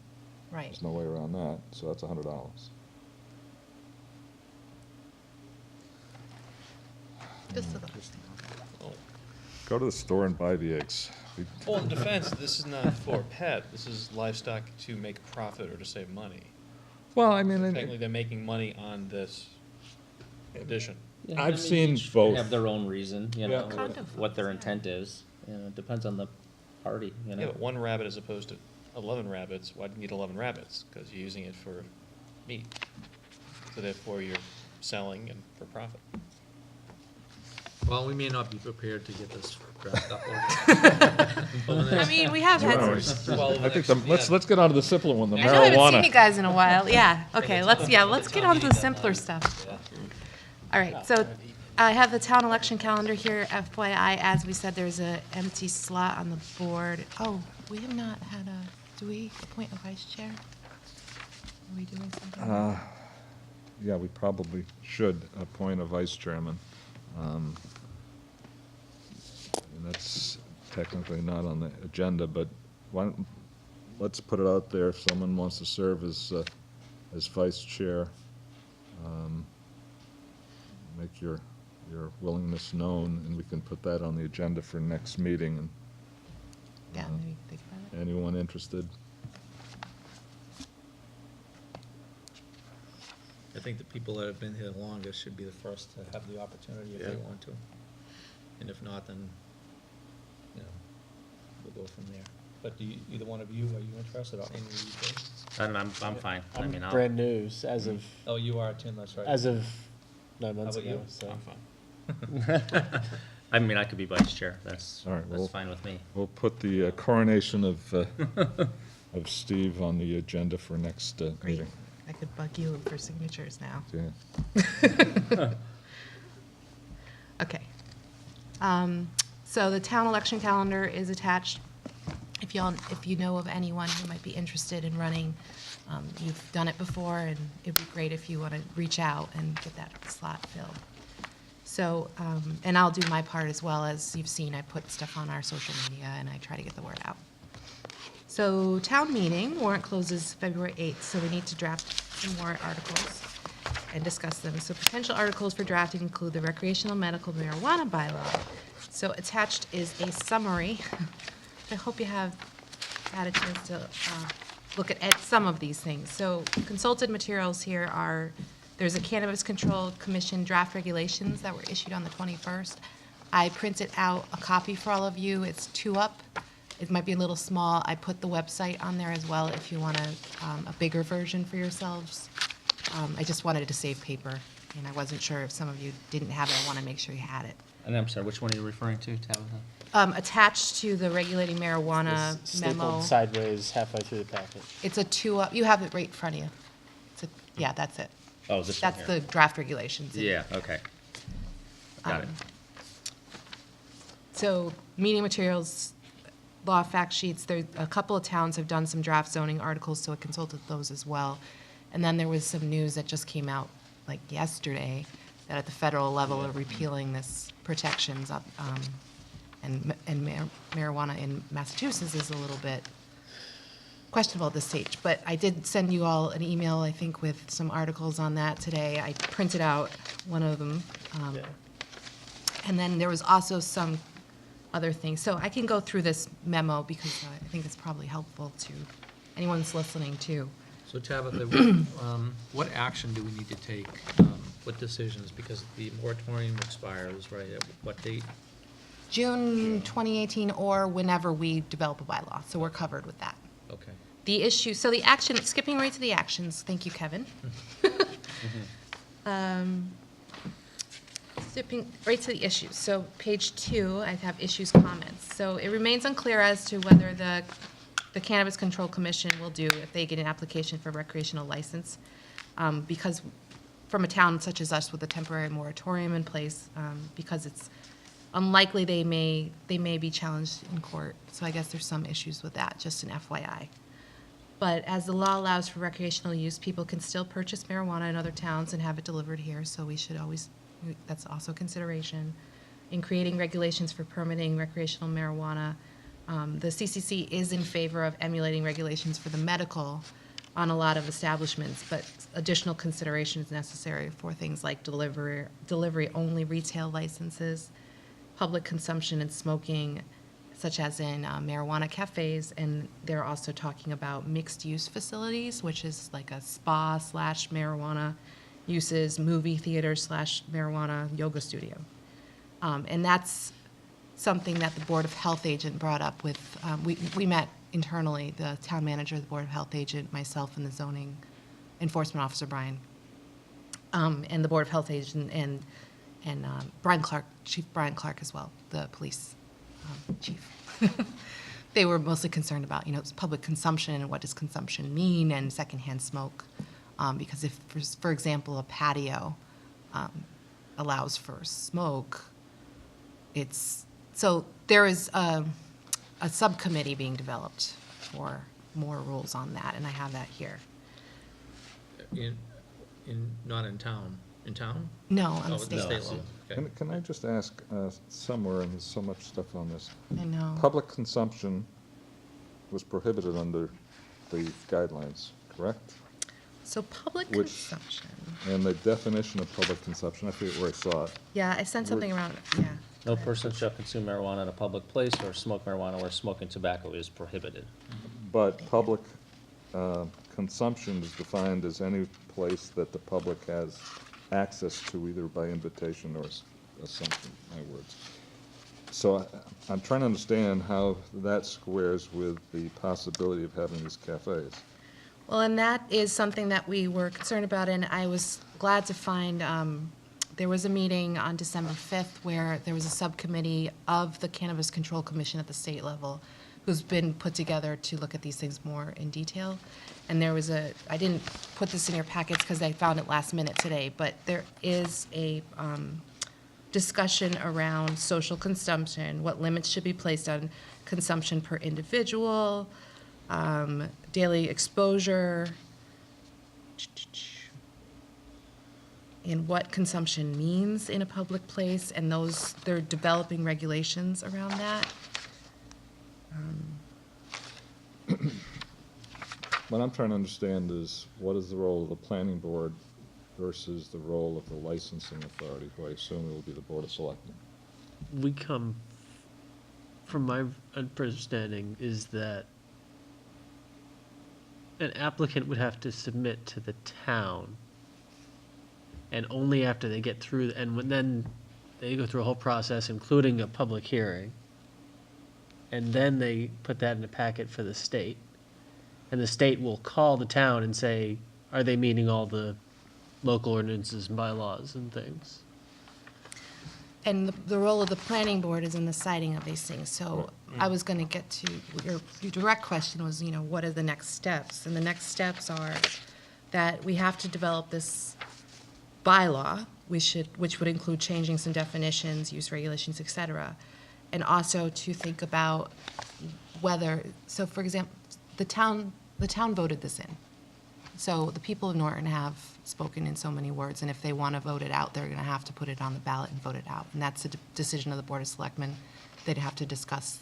Right. There's no way around that, so that's $100. Just so that- Go to the store and buy the eggs. We- Well, in defense, this is not for pet, this is livestock to make a profit or to save money. Well, I mean, Technically, they're making money on this addition. Yeah, I've I mean, seen each both. Have their own reason, you Yeah. know, Condo what their folks, yeah. intent is. You know, it depends on the party, you know. Yeah, but one rabbit as opposed to 11 rabbits, why do you need 11 rabbits? Because you're using it for meat. So therefore, you're selling and for profit. Well, we may not be prepared to get this wrapped up. I mean, we have had Well, some. I think, let's get on to the simpler one, the I know I haven't seen you marijuana. guys in a while. Yeah, okay, let's get on to the simpler stuff. All right, so I have the town election calendar here, FYI. As we said, there's a empty slot on the board. Oh, we have not had do we appoint a vice chair? Are we doing something? Yeah, we probably should appoint a vice chairman. And that's technically not on the agenda, but why don't, let's put it out there if someone wants to serve as vice chair. Make your willingness known, and we can put that on the agenda for next meeting. And Yeah, maybe think about it. anyone interested? I think the people that have been here the longest should be the first to have the opportunity if they Yeah. want to. And if not, then, you know, we'll go from there. But do you, either one of you, are you interested or any of you two? And I'm fine. I mean, I'm I'll. brand news as of Oh, you are, Tim, that's right. 9 months about ago. you? So. I'm fine. I mean, I could be vice chair. That's All right, well- that's fine with me. We'll put the coronation of Steve on the agenda for next Great. meeting. I could bug you for signatures now. Yeah. Okay. So the town election calendar is attached. If you know of anyone who might be interested in running, you've done it before, and it'd be great if you want to reach out and get that slot filled. So, and I'll do my part as well. As you've seen, I put stuff on our social media, and I try to get the word out. So town meeting, warrant closes February 8th, so we need to draft some warrant articles and discuss them. So potential articles for drafting include the recreational medical marijuana bylaw. So attached is a summary. I hope you have had a chance to look at some of these things. So consulted materials here are, there's a Cannabis Control Commission draft regulations that were issued on the 21st. I printed out a copy for all of you. It's 2 up. It might be a little small. I put the website on there as well if you want a bigger version for yourselves. I just wanted to save paper, and I wasn't sure if some of you didn't have it. I want to make sure you had it. And I'm sorry, which one are you referring to, Tabitha? Attached to the regulating marijuana It's memo, stapled sideways halfway through the packet. it's a 2 up. You have it right in front of you. Yeah, that's it. Oh, this one That's here. the draft regulations. Yeah, okay. Got it. So, meeting materials, law fact sheets, there, a couple of towns have done some draft zoning articles, so I consulted those as well. And then there was some news that just came out, like yesterday, that at the federal level are repealing this protections up, and marijuana in Massachusetts is a little bit questionable at this stage. But I did send you all an email, I think, with some articles on that today. I printed out one of them. And then there was also some other things. So I can go through this memo because I think it's probably helpful to anyone that's listening too. So Tabitha, what action do we need to take What decisions? Because the moratorium expires, right, at what date? June 2018 or whenever we develop a bylaw, so we're covered with that. Okay. The issue, so the action, skipping right to the actions, thank you, Kevin. Skipping right to the issues. So page 2, I have issues, comments. So it remains unclear as to whether the Cannabis Control Commission will do if they get an application for recreational license. Because from a town such as us with a temporary moratorium in place, because it's unlikely they may be challenged in court. So I guess there's some issues with that, just an FYI. But as the law allows for recreational use, people can still purchase marijuana in other towns and have it delivered here, so we should always, that's also a consideration. In creating regulations for permitting recreational marijuana, the CCC is in favor of emulating regulations for the medical on a lot of establishments, but additional consideration is necessary for things like delivery-only retail licenses, public consumption and smoking, such as in marijuana cafes, and they're also talking about mixed-use facilities, which is like a spa/marijuana uses, movie theater/marijuana yoga studio. And that's something that the Board of Health agent brought up with, we met internally, the town manager, the Board of Health agent, myself, and the zoning enforcement officer, Brian, and the Board of Health agent, and Brian Clark, Chief Brian Clark as well, the police chief. They were mostly concerned about, public consumption and what does consumption mean and secondhand smoke. Because if, for example, a patio allows for smoke, so there is a subcommittee being developed for more rules on that, and I have that here. Not in town. In town? No, on the Oh, state level. level. Okay. Can I just ask, somewhere, and there's so much stuff on this, I know. public consumption was prohibited under the guidelines, correct? So public Which- consumption. And the definition of public consumption, I forget where I saw it. Yeah, I sent something around, yeah. No person shall consume marijuana in a public place or smoke marijuana where smoking tobacco is prohibited. But public consumption is defined as any place that the public has access to either by invitation or assumption, my words. So I'm trying to understand how that squares with the possibility of having these cafes. Well, and that is something that we were concerned about, and I was glad to find, there was a meeting on December 5th where there was a subcommittee of the Cannabis Control Commission at the state level who's been put together to look at these things more in detail. And there was I didn't put this in your packets because I found it last minute today, but there is a discussion around social consumption, what limits should be placed on consumption per individual, daily exposure, and what consumption means in a public place, and they're developing regulations around that. What I'm trying to understand is what is the role of the planning board versus the role of the licensing authority, who I assume will be the Board of Selectmen? We come, from my understanding, is that an applicant would have to submit to the town, and only after they get through, then they go through a whole process, including a public hearing, and then they put that in a packet for the state. And the state will call the town and say, are they meeting all the local ordinances and bylaws and things? And the role of the planning board is in the citing of these things. So I was going to get to, your direct question was, what are the next steps? And the next steps are that we have to develop this bylaw, which would include changing some definitions, use regulations, et cetera. And also to think about whether, so for example, the town voted this in. So the people of Norton have spoken in so many words, and if they want to vote it out, they're going to have to put it on the ballot and vote it out. And that's a decision of the Board of Selectmen. They'd have to discuss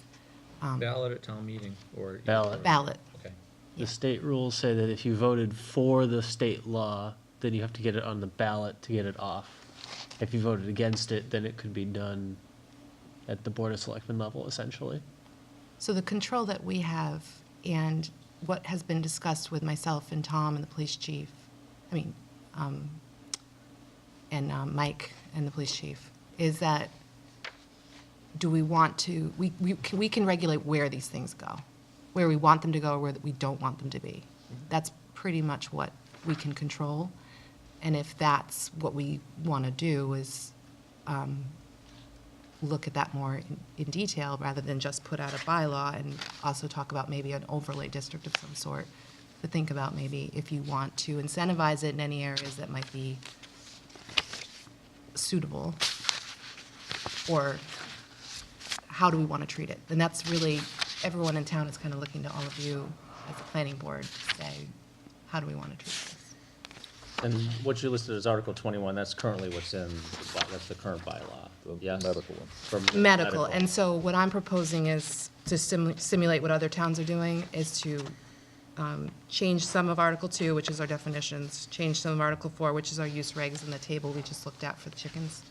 Ballot at town meeting or? Ballot. ballot. Okay. The state rules say that if you voted for the state law, then you have to get it on the ballot to get it off. If you voted against it, then it could be done at the Board of Selectmen level, essentially. So the control that we have and what has been discussed with myself and Tom and the police chief, Mike and the police chief, is that do we want to, we can regulate where these things go, where we want them to go, or where we don't want them to be. That's pretty much what we can control. And if that's what we want to do is look at that more in detail rather than just put out a bylaw, and also talk about maybe an overlay district of some sort, to think about maybe if you want to incentivize it in any areas that might be suitable, or how do we want to treat it? And that's really, everyone in town is kind of looking to all of you as a planning board to say, how do we want to treat this? And what you listed as Article 21, that's currently what's in, that's the current bylaw, The yes? medical one. For Medical, and so what I'm proposing is to simulate what other towns are doing, is to change some of Article 2, which is our definitions, change some of Article 4, which is our use regs in the table we just looked at for the chickens,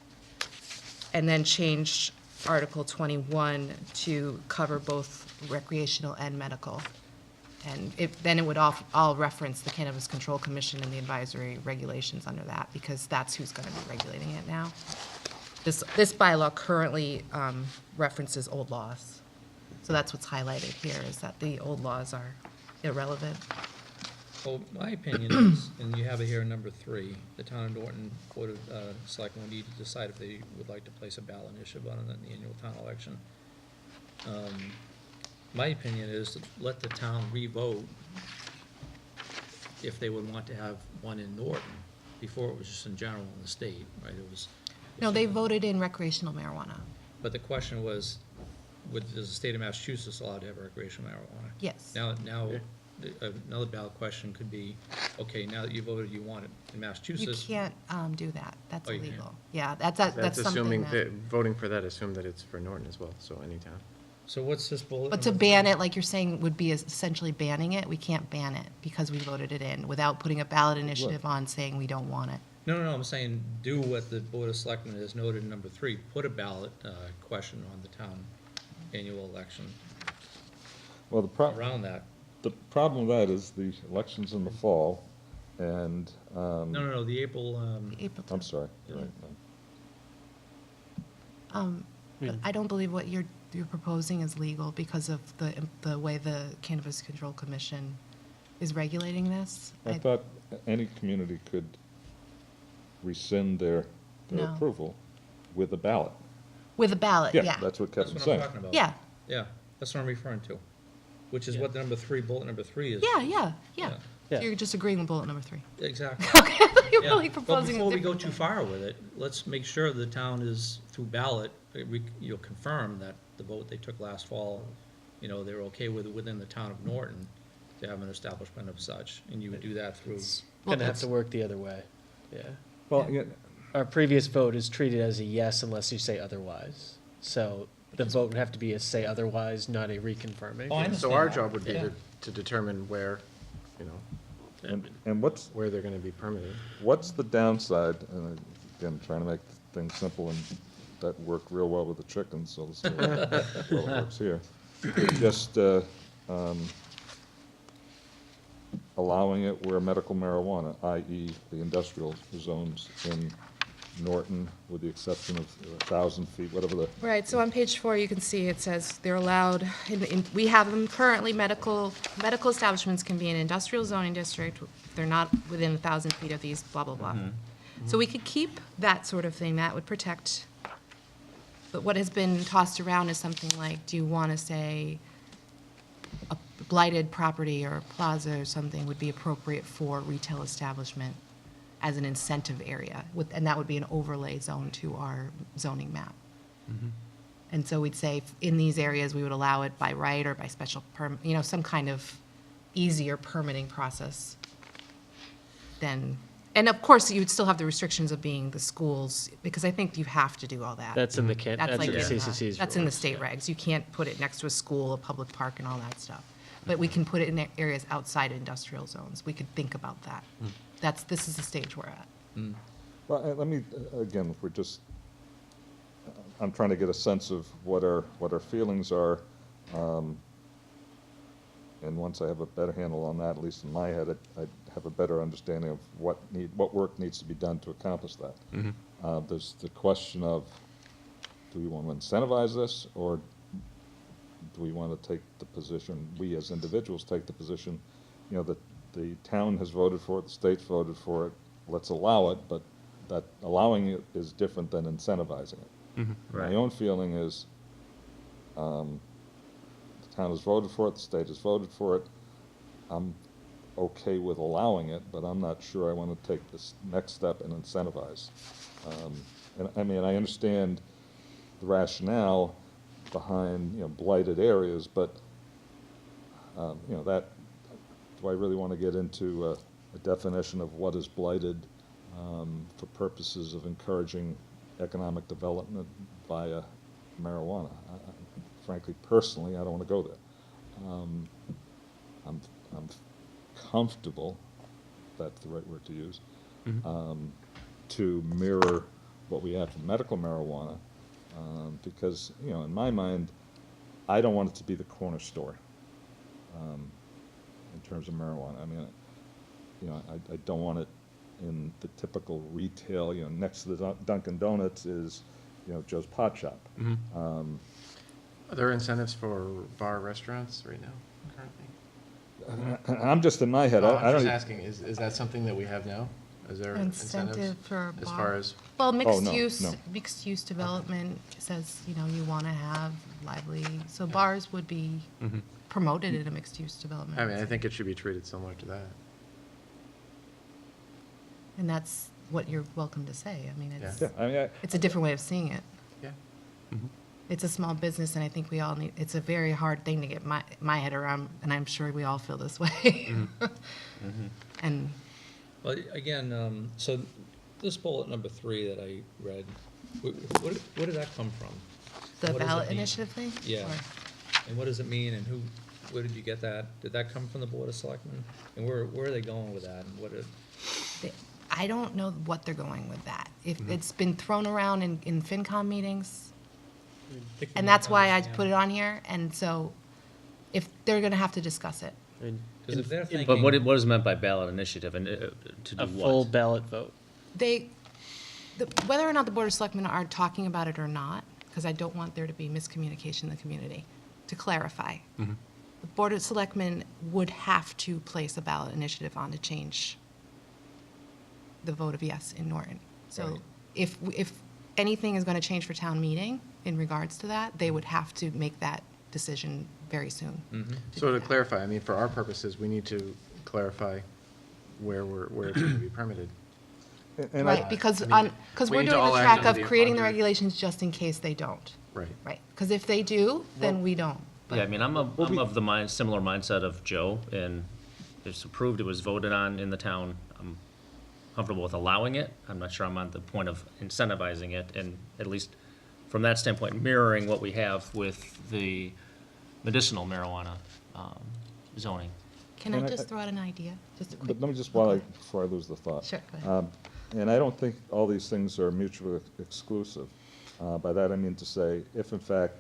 and then change Article 21 to cover both recreational and medical. And then it would all reference the Cannabis Control Commission and the advisory regulations under that, because that's who's going to be regulating it now. This bylaw currently references old laws. So that's what's highlighted here, is that the old laws are irrelevant. Well, my opinion is, and you have it here in number 3, the town of Norton Board of Selectmen will need to decide if they would like to place a ballot initiative on it in the annual town election. My opinion is to let the town re-vote if they would want to have one in Norton. Before, it was just in general in the state, right? It was. No, they voted in recreational marijuana. But the question was, is the state of Massachusetts allowed to have recreational marijuana? Yes. Now, another ballot question could be, okay, now that you voted you want it in You Massachusetts. can't do that. That's Oh, you can't. illegal. Yeah, that's That's something assuming that. that, voting for that, assume that it's for Norton as well, so any town. So what's this bullet? But to number ban 3? it, like you're saying, would be essentially banning it. We can't ban it because we voted it in without putting a ballot initiative on saying we don't want it. No, I'm saying do what the Board of Selectmen has noted in number 3, put a ballot question on the town annual election Well, around that. the problem with that is the election's in the fall, and, No, the April, April I'm 10th. sorry, Yeah. right, But I don't believe what you're proposing is legal because of the way the Cannabis Control Commission is regulating this. I thought any community could rescind their No. approval with a ballot. With a ballot, yeah. That's what that's Kevin's what I'm saying. talking about. Yeah, Yeah, that's what I'm referring to, which is what the number 3, bullet number 3 is. yeah. Yeah. You're just agreeing with bullet number 3. Exactly. You're Yeah. really proposing a But before we go different too far with it, let's make sure the town is, through ballot, you'll confirm that the vote they took last fall, they're okay with it within the town of Norton to have an establishment of such, and you would do that through. Gonna have to work the other way, yeah. Well, yeah, Our previous vote is treated as a yes unless you say otherwise. So the vote would have to be a say otherwise, not a reconfirming. Oh, I understand So our that. job would be Yeah. to determine where, and where they're gonna be permitted. what's the downside, and again, trying to make things simple, and that worked real well with the chickens, so let's see how well it works here. Just allowing it where medical marijuana, i.e. the industrial zones in Norton, with the exception of 1,000 feet, whatever the, Right, so on page 4, you can see it says they're allowed, we have them currently, medical establishments can be in industrial zoning district, they're not within 1,000 feet of these, blah, blah, blah. So we could keep that sort of thing, that would protect, but what has been tossed around is something like, do you want to say a blighted property or a plaza or something would be appropriate for retail establishment as an incentive area, and that would be an overlay zone to our zoning map. And so we'd say, in these areas, we would allow it by right or by special some kind of easier permitting process than, and of course, you would still have the restrictions of being the schools, because I think you have to do all that. That's in the that's like in the in CCC's That's in the rules, state yeah. regs. You can't put it next to a school, a public park, and all that stuff. But we can put it in areas outside industrial zones. We could think about that. This is the stage we're at. well, let me, again, if we're just, I'm trying to get a sense of what our feelings are. And once I have a better handle on that, at least in my head, have a better understanding of what work needs to be done to accomplish that. There's the question of, do we want to incentivize this, or do we want to take the position, we as individuals take the position, that the town has voted for it, the state's voted for it, let's allow it, but that allowing it is different than incentivizing it. My own feeling is, the town has voted for it, the state has voted for it. I'm okay with allowing it, but I'm not sure I want to take this next step and incentivize. And I mean, I understand the rationale behind, blighted areas, but, that, do I really want to get into a definition of what is blighted for purposes of encouraging economic development via marijuana? Frankly, personally, I don't want to go there. I'm comfortable, if that's the right word to use, to mirror what we have for medical marijuana, because, in my mind, I don't want it to be the corner store in terms of marijuana. I mean, I don't want it in the typical retail, next to the Dunkin' Donuts is, Joe's Pot Shop. Are there incentives for bar restaurants right now, currently? I'm just in my head, I I'm don't. just asking, is that something that we have now? Is there incentives? Incentive for a As bar. far as, Well, no, no. mixed use development says, you want to have lively, so bars would be promoted in a mixed use development. I mean, I think it should be treated similar to that. And that's what you're welcome to say. I mean, Yeah, I mean, it's a different way of seeing it. Yeah. It's a small business, and I think we all need, it's a very hard thing to get my head around, and I'm sure we all feel this way. And Well, again, so this bullet number 3 that I read, where did that come from? the What does it ballot mean? initiative thing? Yeah. Or- And what does it mean, and where did you get that? Did that come from the Board of Selectmen? And where are they going with that, and I don't know what they're going with that. If it's been thrown around in FinCom meetings, and that's why I put it on here, and so if they're gonna have to discuss it. Because if they're thinking. But what is meant by ballot initiative, and to do A what? full ballot vote. Whether or not the Board of Selectmen are talking about it or not, because I don't want there to be miscommunication in the community, to clarify. The Board of Selectmen would have to place a ballot initiative on to change the vote of yes in Norton. So Right. if anything is going to change for town meeting in regards to that, they would have to make that decision very soon. So to clarify, I mean, for our purposes, we need to clarify where it's going to be permitted. and I- Right, because I mean, because we we're need to doing all the act track under of the- creating the under- regulations just in case they don't. Right. Right, because if they do, then we don't. Yeah, I mean, I'm of the similar mindset of Joe, and it's approved, it was voted on in the town. I'm comfortable with allowing it. I'm not sure I'm on the point of incentivizing it, and at least from that standpoint, mirroring what we have with the medicinal marijuana zoning. Can I And I- just throw out an idea? Just a quick. But let me just, before I lose the thought. Sure, go ahead. And I don't think all these things are mutually exclusive. By that I mean to say, if in fact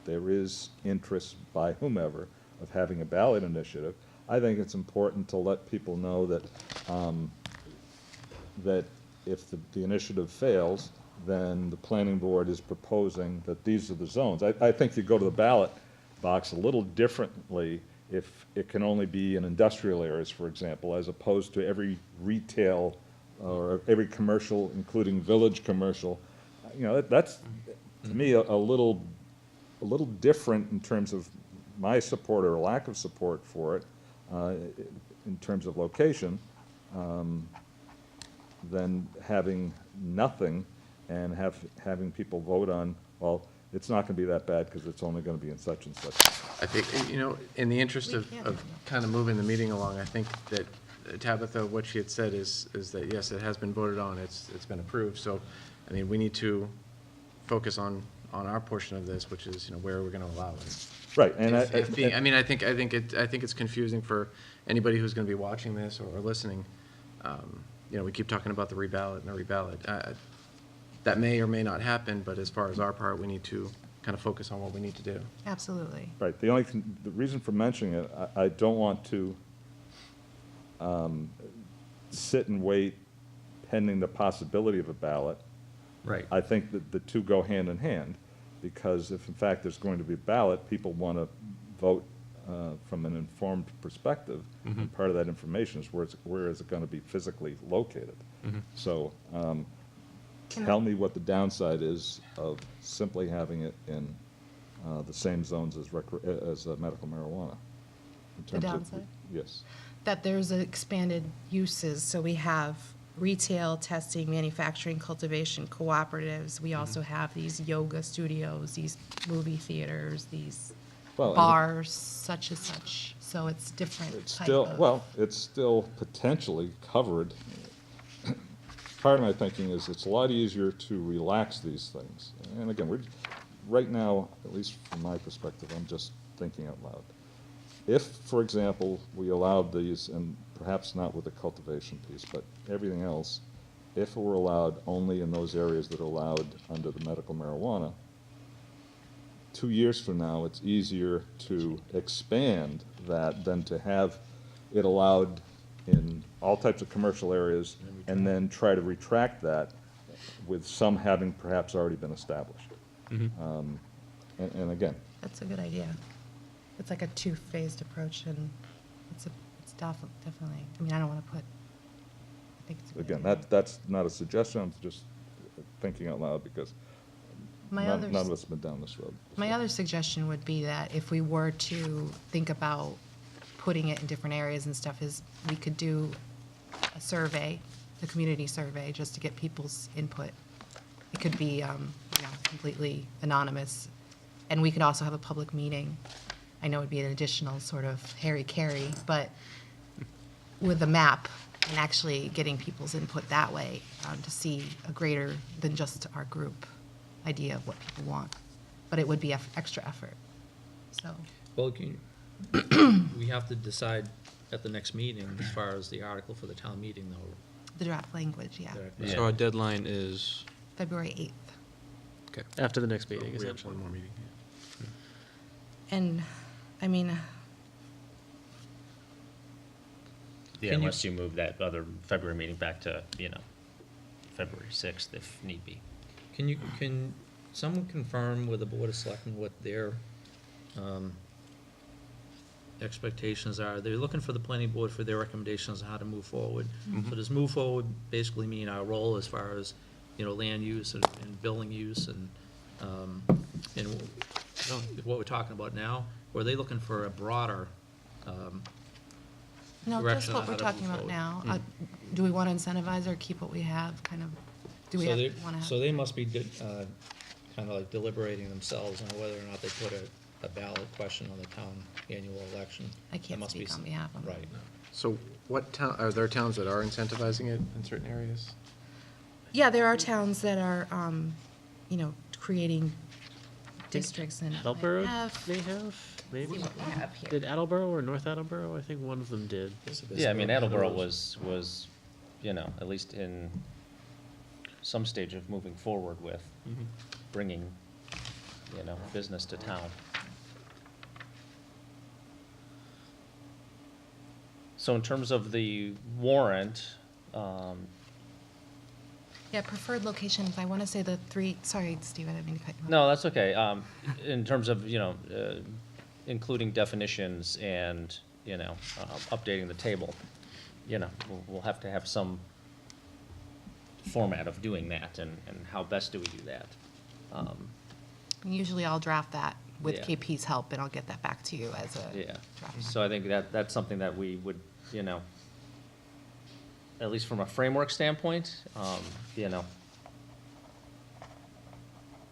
there is interest by whomever of having a ballot initiative, I think it's important to let people know that, that if the initiative fails, then the planning board is proposing that these are the zones. I think you go to the ballot box a little differently if it can only be in industrial areas, for example, as opposed to every retail or every commercial, including village commercial. That's, to me, a little different in terms of my support or lack of support for it, in terms of location, than having nothing and having people vote on, well, it's not gonna be that bad because it's only gonna be in such and such. I think, in the interest We of can't. kind of moving the meeting along, I think that Tabitha, what she had said is that, yes, it has been voted on, it's been approved. So, I mean, we need to focus on our portion of this, which is, where we're going to allow it. Right, and I think it's confusing for anybody who's going to be watching this or listening. We keep talking about the reballot and the reballot. That may or may not happen, but as far as our part, we need to kind of focus on what we need to do. Absolutely. Right, the reason for mentioning it, I don't want to sit and wait pending the possibility of a ballot. Right. I think that the two go hand in hand, because if in fact there's going to be a ballot, people want to vote from an informed perspective. And part of that information is where is it going to be physically located? So tell me what the downside is of simply having it in the same zones as medical marijuana. in The terms of- downside? Yes. That there's expanded uses, so we have retail, testing, manufacturing, cultivation, cooperatives. We also have these yoga studios, these movie theaters, these Well, and bars, such and such. So it's different It's type still, of. well, it's still potentially covered. Part of my thinking is it's a lot easier to relax these things. And again, right now, at least from my perspective, I'm just thinking out loud. If, for example, we allowed these, and perhaps not with the cultivation piece, but everything else, if it were allowed only in those areas that are allowed under the medical marijuana, 2 years from now, it's easier to expand that than to have it allowed in all types of commercial areas and then try to retract that with some having perhaps already been established. And again, That's a good idea. It's like a two-phased approach, and it's definitely, I mean, I don't want to put, I think it's a good again, idea. that's not a suggestion, I'm just thinking out loud because My none other none of us have been down this road. My other suggestion would be that if we were to think about putting it in different areas and stuff, is we could do a survey, a community survey, just to get people's input. It could be, completely anonymous, and we could also have a public meeting. I know it'd be an additional sort of hairy-carry, but with a map and actually getting people's input that way, to see a greater than just our group idea of what people want. But it would be extra effort, so. Well, we have to decide at the next meeting as far as the article for the town meeting, though. The draft language, yeah. That- So our deadline is, February 8th. okay. After the next meeting, We have essentially. one more meeting. And, I mean, Yeah, Can you- unless you move that other February meeting back to, February 6th if need be. Can someone confirm with the Board of Selectmen what their expectations are? They're looking for the planning board for their recommendations on how to move forward. So does move forward basically mean our role as far as, land use and building use and what we're talking about now? Or are they looking for a broader, no, just Direction on what we're how to talking move about forward. now. Do we want to incentivize or keep what we have, kind of? Do we so they, want to so have? they must be kind of like deliberating themselves on whether or not they put a ballot question on the town annual election. I That can't must be speak on some- behalf of them. Right. So what town, are there towns that are incentivizing it in certain areas? Yeah, there are towns that are, creating districts and. Attleboro I have- may have, maybe? See what we have here. Did Attleboro or North Attleboro? I think one of them did. Yeah, I mean, Attleboro was, at least in some stage of moving forward with bringing, business to town. So in terms of the warrant, Yeah, preferred locations, I want to say the three, sorry, Steve, I didn't mean to cut you off. no, that's okay. In terms of, including definitions and, updating the table, we'll have to have some format of doing that, and how best do we do that? Usually I'll draft that with Yeah. KP's help, and I'll get that back to you as a Yeah, draft. so I think that's something that we would, at least from a framework standpoint,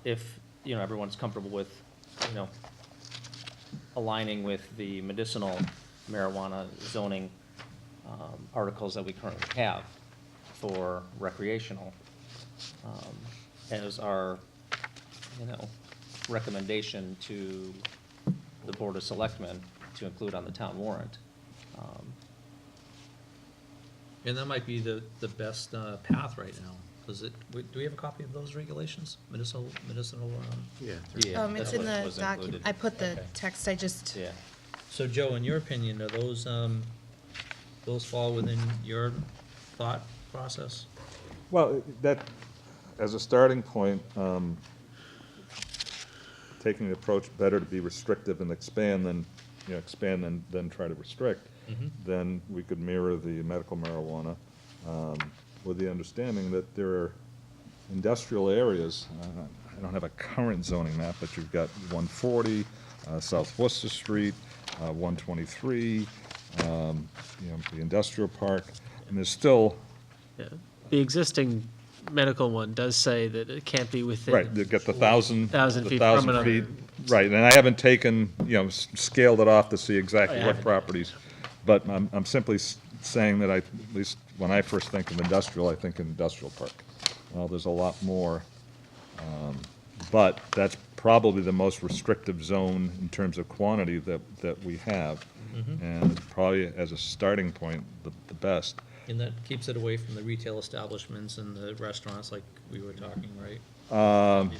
if, everyone's comfortable with, aligning with the medicinal marijuana zoning articles that we currently have for recreational, as our, recommendation to the Board of Selectmen to include on the town warrant. And that might be the best path right now. Do we have a copy of those regulations? Medicinal, Yeah. It's that's in what the was document, included. I put the Okay. text, I just, Yeah. So Joe, in your opinion, are those those fall within your thought process? Well, that, as a starting point, taking the approach better to be restrictive and expand than try to restrict, then we could mirror the medical marijuana, with the understanding that there are industrial areas. I don't have a current zoning map, but you've got 140, South Worcester Street, 123, the industrial park, and there's still, Yeah. The existing medical one does say that it can't be within. right, you get the 1,000. 1,000 the feet from 1,000 another. feet, right, and I haven't taken, scaled it off to see exactly Oh, you what haven't. properties, but I'm simply saying that at least when I first think of industrial, I think industrial park. Well, there's a lot more, but that's probably the most restrictive zone in terms of quantity that we have. And probably as a starting point, the best. And that keeps it away from the retail establishments and the restaurants like we were talking, right?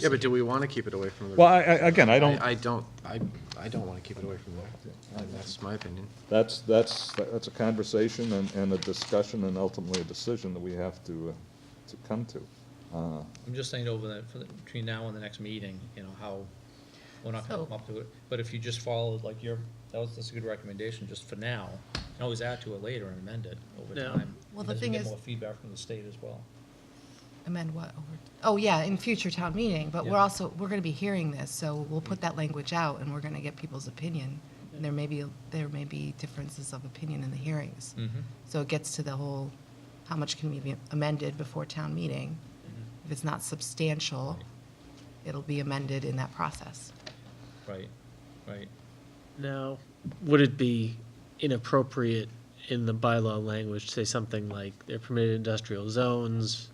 Yeah, but do we want to keep it away from the? Well, again, I don't, I don't want to keep it away from there. That's my opinion. that's a conversation and a discussion and ultimately a decision that we have to come to. I'm just saying between now and the next meeting, how, we're not gonna So- come up to it. But if you just followed like that's a good recommendation, just for now. You can always add to it later and amend it over Yeah. time. Well, the as we thing get is- more feedback from the state as well. Amend what over? Oh, yeah, in future town meeting, but Yeah. we're gonna be hearing this, so we'll put that language out and we're gonna get people's opinion. And there may be differences of opinion in the hearings. So it gets to the whole, how much can be amended before town meeting? If it's not substantial, it'll be amended in that process. Right, right. Now, would it be inappropriate in the bylaw language to say something like they're permitted industrial zones,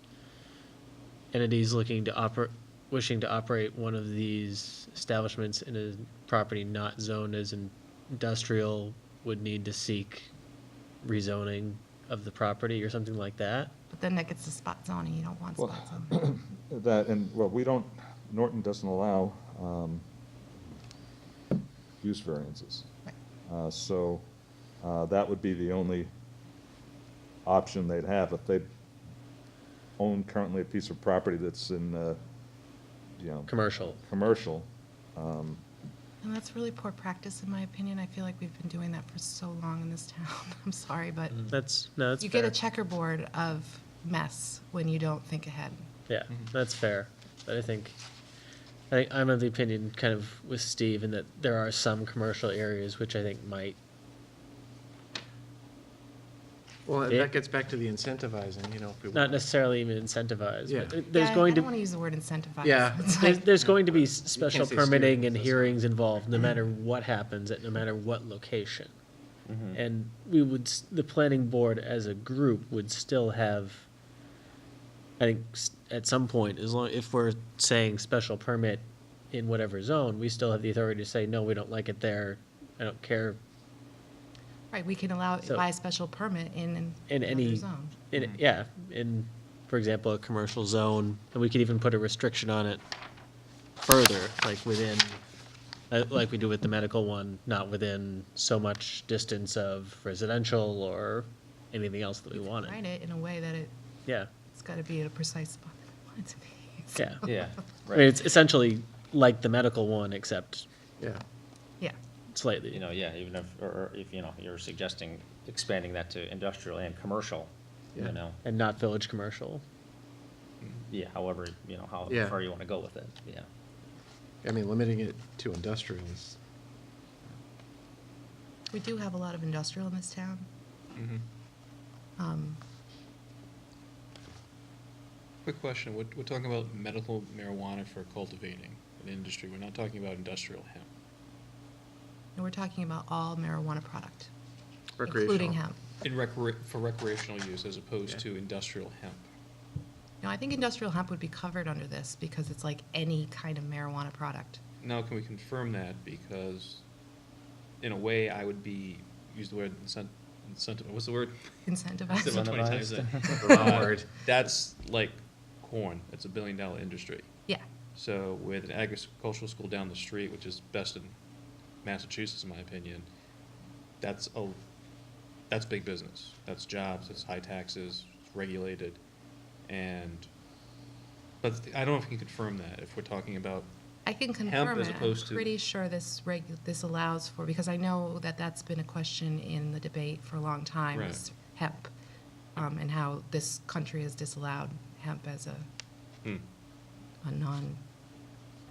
entities wishing to operate one of these establishments in a property not zoned as industrial would need to seek rezoning of the property or something like that? But then that gets to spot zoning, you don't want Well, spot zoning. Norton doesn't allow use variances. Right. So that would be the only option they'd have. If they own currently a piece of property that's in, Commercial. commercial, And that's really poor practice, in my opinion. I feel like we've been doing that for so long in this town. I'm sorry, but That's you get a fair. checkerboard of mess when you don't think ahead. Yeah, that's fair. But I think I'm of the opinion, kind of with Steve, in that there are some commercial areas which I think might. Well, Yeah. that gets back to the incentivizing, if we. Not necessarily even incentivized, Yeah. but there's Yeah, going I to, don't want to use the word incentivize. Yeah. It's there's, like, there's going to be special say permitting steering, and that's hearings involved, no matter what happens at no matter what location. And the planning board as a group would still have, I think, at some point, if we're saying special permit in whatever zone, we still have the authority to say, no, we don't like it there, I don't care. right, we can allow, So- by a special permit in In another any, zone. in, for example, a commercial zone, and we could even put a restriction on it further, like within, like we do with the medical one, not within so much distance of residential or anything else that we wanted. Write it in a way that Yeah, it's got to be at a precise spot that we want it to be. yeah. Yeah, I mean, it's essentially like the medical one, except Yeah. Yeah, slightly. yeah, even if, you're suggesting expanding that to industrial and commercial, Yeah. And not village commercial. Yeah, however, how Yeah. far you want to go with it, yeah. I mean, limiting it to industrial is, we do have a lot of industrial in this town. Quick question, we're talking about medical marijuana for cultivating an industry, we're not talking about industrial hemp. And we're talking about all marijuana product, recreational. including hemp. For recreational use as opposed Yeah. to industrial hemp. No, I think industrial hemp would be covered under this because it's like any kind of marijuana product. Now, can we confirm that? Because in a way, I would use the word incentive, what's the word? Incentivized. Said about 20 times that. The wrong word. That's like corn, it's $1 billion industry. Yeah, So with an agricultural school down the street, which is best in Massachusetts, in my opinion, that's that's big business. That's jobs, it's high taxes, it's regulated, and, but I don't know if you can confirm that, if we're talking about, I can Hemp confirm as it. I'm opposed to- pretty sure this allows for, because I know that that's been a question in the debate for a long time, Right. is hemp, and how this country has disallowed hemp as a non,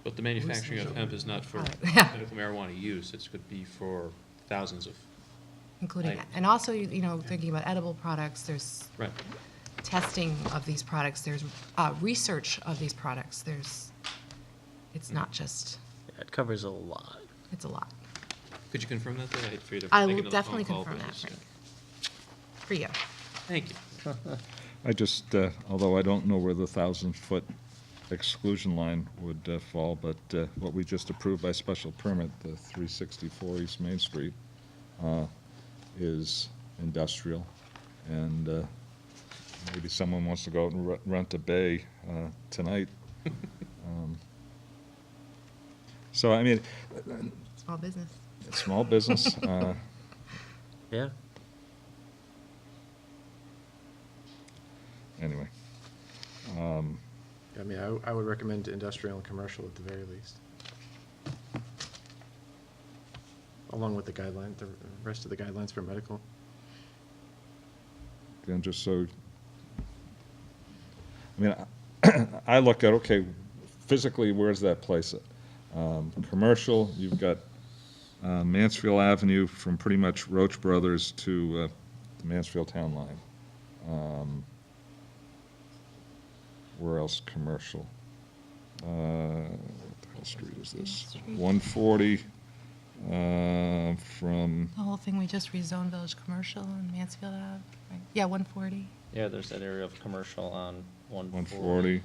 but the manufacturing of hemp is not for Yeah. medical marijuana use, it could be for thousands of, including, Right. and also, thinking about edible products, there's right. testing of these products, there's research of these products, it's not just, Yeah, it covers a lot. it's a lot. Could you confirm that, though? I'd fear to I make will another definitely phone call, confirm but that, it's- Frank. For you. Thank you. I just, although I don't know where the 1,000-foot exclusion line would fall, but what we just approved by special permit, the 364 East Main Street, is industrial, and maybe someone wants to go out and rent a bay tonight. So, I mean, Small business. small business, Yeah. anyway. I mean, I would recommend industrial and commercial at the very least. Along with the guideline, the rest of the guidelines for medical. Again, just so, I mean, I look at, okay, physically, where's that place at? Commercial, you've got Mansfield Avenue from pretty much Roach Brothers to the Mansfield Town Line. Where else commercial? What the hell street is this? Street. 140 from, The whole thing, we just rezoned Village Commercial on Mansfield Ave, right? Yeah, 140. Yeah, there's that area of commercial on 140,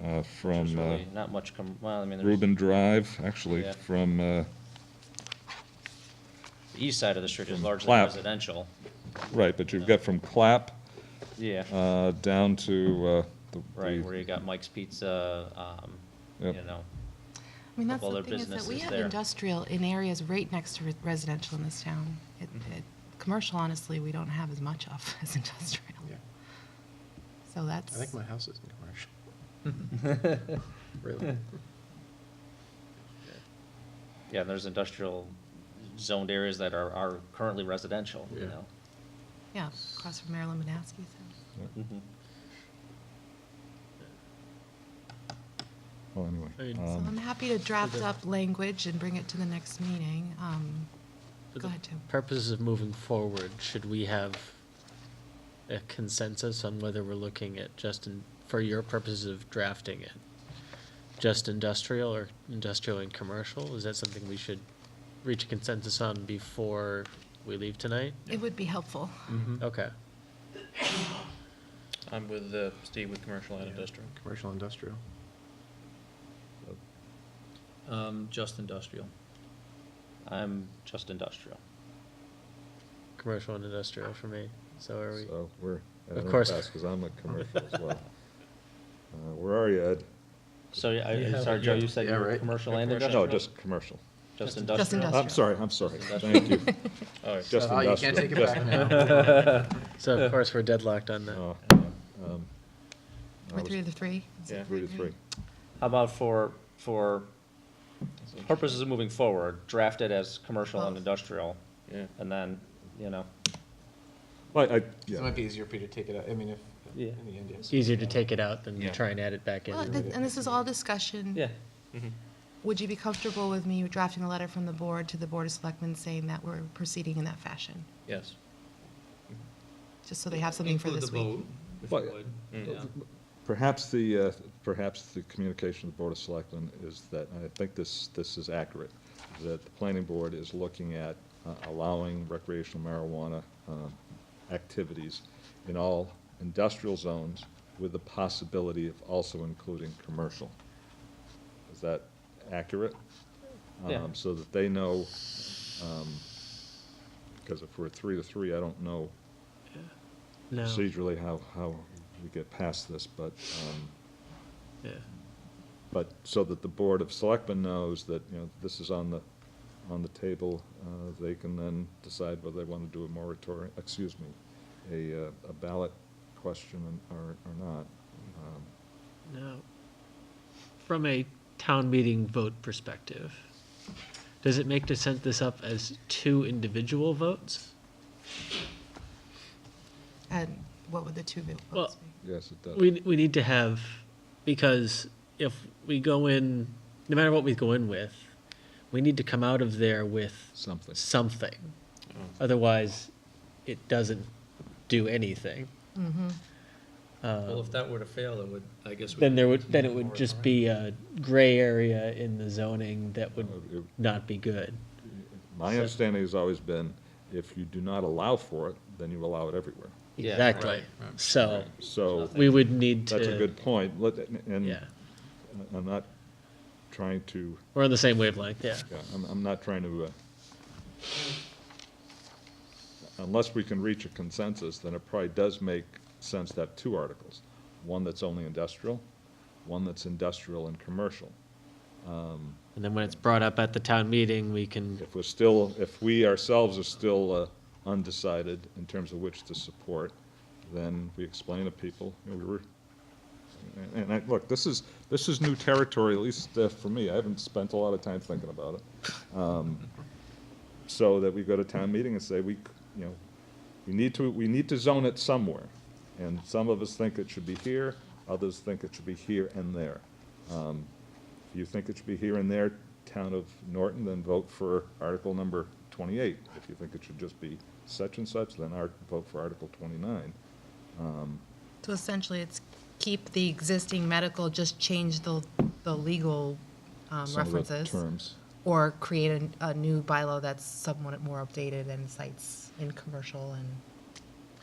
There's from really not much, well, I mean, there's Reuben Drive, actually, Yeah. from, the east side of the street is from largely Clap. residential. right, but you've got from Clap Yeah, down to right, where you got Mike's Pizza, Yep. you know, I mean, that's Couple the other thing, is that we businesses have there. industrial in areas right next to residential in this town. Commercial, honestly, we don't have as much of as industrial. Yeah. So I that's, think my house is in commercial. Really? yeah, there's industrial zoned areas that are currently residential, you Yeah. know. yeah, across from Marilyn Manaski's house. Mhm. well, anyway. I mean, So I'm happy to draft up language and bring it to the next meeting. For Go the ahead, Tim. purposes of moving forward, should we have a consensus on whether we're looking at for your purposes of drafting it, just industrial or industrial and commercial? Is that something we should reach a consensus on before we leave tonight? It would be helpful. Okay. I'm with Steve with commercial and industrial. Commercial, industrial. Just industrial. I'm just industrial. Commercial and industrial for me. So are we? So we're at Of an course. impasse, because I'm a commercial as well. Where are you, Ed? So, sorry, Joe, you said Yeah, you were right. commercial and No, industrial? just commercial. Just Just industrial? industrial. I'm sorry, Just thank you. All right. Just Oh, you can't take industrial. it back now. So of course, we're deadlocked on that. Oh, um, I We're was 3 to 3. Is it Yeah. 3 to 3. How about for purposes of moving forward, draft it as commercial and Both. industrial, Yeah. and then, you know, Well, It yeah, might be easier for you to take it out, I mean, if, Yeah. in the end, yes. Easier to take it out than Yeah. try and add it back in. Well, and this is all discussion. yeah. Would you be comfortable with me drafting a letter from the board to the Board of Selectmen saying that we're proceeding in that fashion? Yes. Just so they have something for Include this the week? vote, if Well, you would. Yeah. perhaps the communication of the Board of Selectmen is that, and I think this is accurate, that the planning board is looking at allowing recreational marijuana activities in all industrial zones with the possibility of also including commercial. Is that accurate? Yeah. So that they know, because if we're 3 to 3, I don't know No. procedurally how we get past this, but, Yeah. but so that the Board of Selectmen knows that, this is on on the table, they can then decide whether they want to do a moratorium, a ballot question or not. Now, from a town meeting vote perspective, does it make to set this up as 2 individual votes? And what would the two votes Well, be? Yes, it does. We need to have, because if we go in, no matter what we go in with, we need to come out of there with Something. something. Otherwise, it doesn't do anything. Well, if that were to fail, it would, I guess. we Then there could would, then it continue would the just moratorium. be a gray area in the zoning that would It- not be good. My understanding has always been, if you do not allow for it, then you allow it everywhere. Yeah, Exactly. right, right. So So we would need to. that's a good point. And Yeah, I'm not trying to, we're on the same wavelength, yeah. yeah, I'm not trying to, unless we can reach a consensus, then it probably does make sense to have 2 articles. One that's only industrial, one that's industrial and commercial. And then when it's brought up at the town meeting, we can, If we ourselves are still undecided in terms of which to support, then we explain to people, you know, look, this is new territory, at least for me. I haven't spent a lot of time thinking about it. So that we go to town meeting and say, we need to zone it somewhere. And some of us think it should be here, others think it should be here and there. If you think it should be here and there, town of Norton, then vote for Article number 28. If you think it should just be such and such, then vote for Article 29. So essentially, it's keep the existing medical, just change the legal Some of the references. terms. Or create a new bylaw that's somewhat more updated and cites in commercial and.